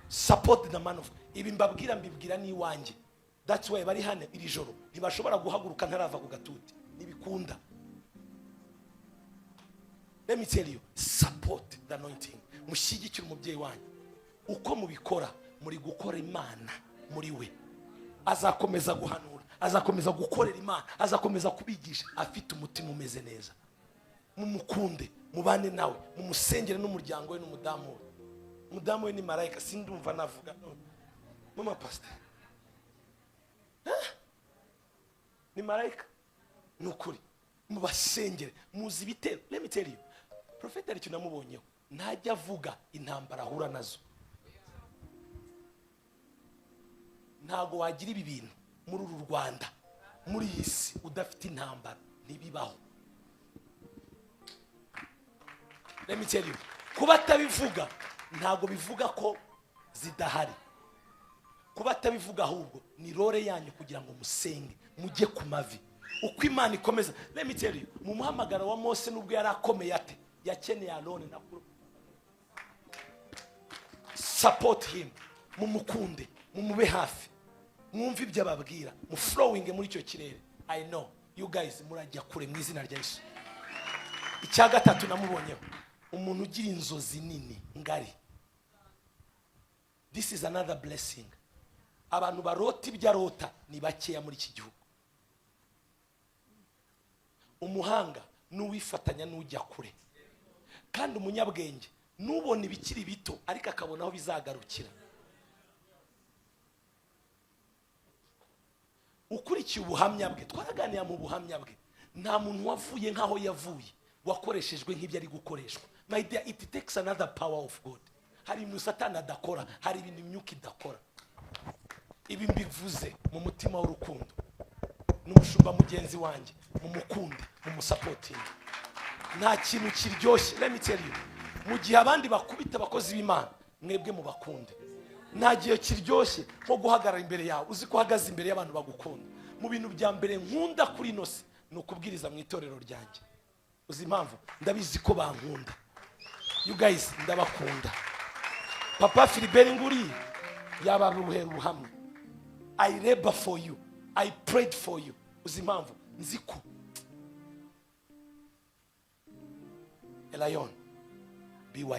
Support the man of God. Ibi mbabwira mbibwira ni wanjye. That's why bari hane iri joro ntibashobora guhaguruka ntarava ku gatuti, nibikunda. Let me tell you, support the anointing. Mushyigikire umubyeyi wanyu. Uko mubikora, muri gukora Imana muri we. Azakomeza guhanura, azakomeza gukorera Imana, azakomeza kubigisha afite umutima umeze neza. Mumukunde, mubane nawe, mumusengere n'umuryango we n'umudamu we. Umudamu we ni marayika, sindumva navuga. Mama pastor, ni marayika nukuri, mubasengere, muzi bitero. Let me tell you, Prophet ari cyunamubonyeho, ntajya avuga intambara ahura nazo. Ntago wagira ibi bintu muri uru Rwanda, muri iyi si udafite intambara ntibibaho. Let me tell you, kuba atabivuga ntago bivuga ko zidahari. Kuba atabivuga ahubwo ni role yanyu kugira ngo musenge, mujye ku mavi. Uko Imana ikomeza. Let me tell you, mu muhamagaro wa Mose nubwo yari akomeye ate, yakeneye Arone na kuri. Support him, mumukunde, mumube hafi, mwumve ibyo ababwira, mu flowing muri icyo kirere. I know you guys murajya kure mu izina rya Yesu. Icya gatatu namubonyeho, umuntu ugira inzozi nini ngari. This is another blessing. Abantu barota ibyo arota ni bakeya muri iki gihugu. Umuhanga n'uwifatanya n'ujya kure, kandi umunyabwenge n'ubona ibikiri bito ariko akabona aho bizagarukira. Ukurikiye ubuhamya bwe, twaraganira mu buhamya bwe, nta muntu wavuye nkaho yavuye, wakoreshejwe nk'ibyo ari gukoreshwa. My dear, it takes another power of God. Hari ibintu Satani adakora, hari ibintu imyuka idakora. Ibi mbivuze mu mutima w'urukundo, n'umushumba mugenzi wanjye, mumukunde, mumusapotinge. Nta kintu kiryoshye, let me tell you, mu gihe abandi bakubita abakozi b'Imana, mwebwe mubakunde. Nta gihe kiryoshye nko guhagarara imbere yawe uzi ko uhagaze imbere y'abantu bagukunda. Mu bintu bya mbere nkunda kuri nose ni ukubwiriza mu itorero ryanjye. Uzi impamvu? Ndabizi ko bankunda. You guys ndabakunda. Papa Philibert nguri yaba ruhera ubuhamya. I labor for you, I prayed for you. Uzi impamvu? Nziko Elion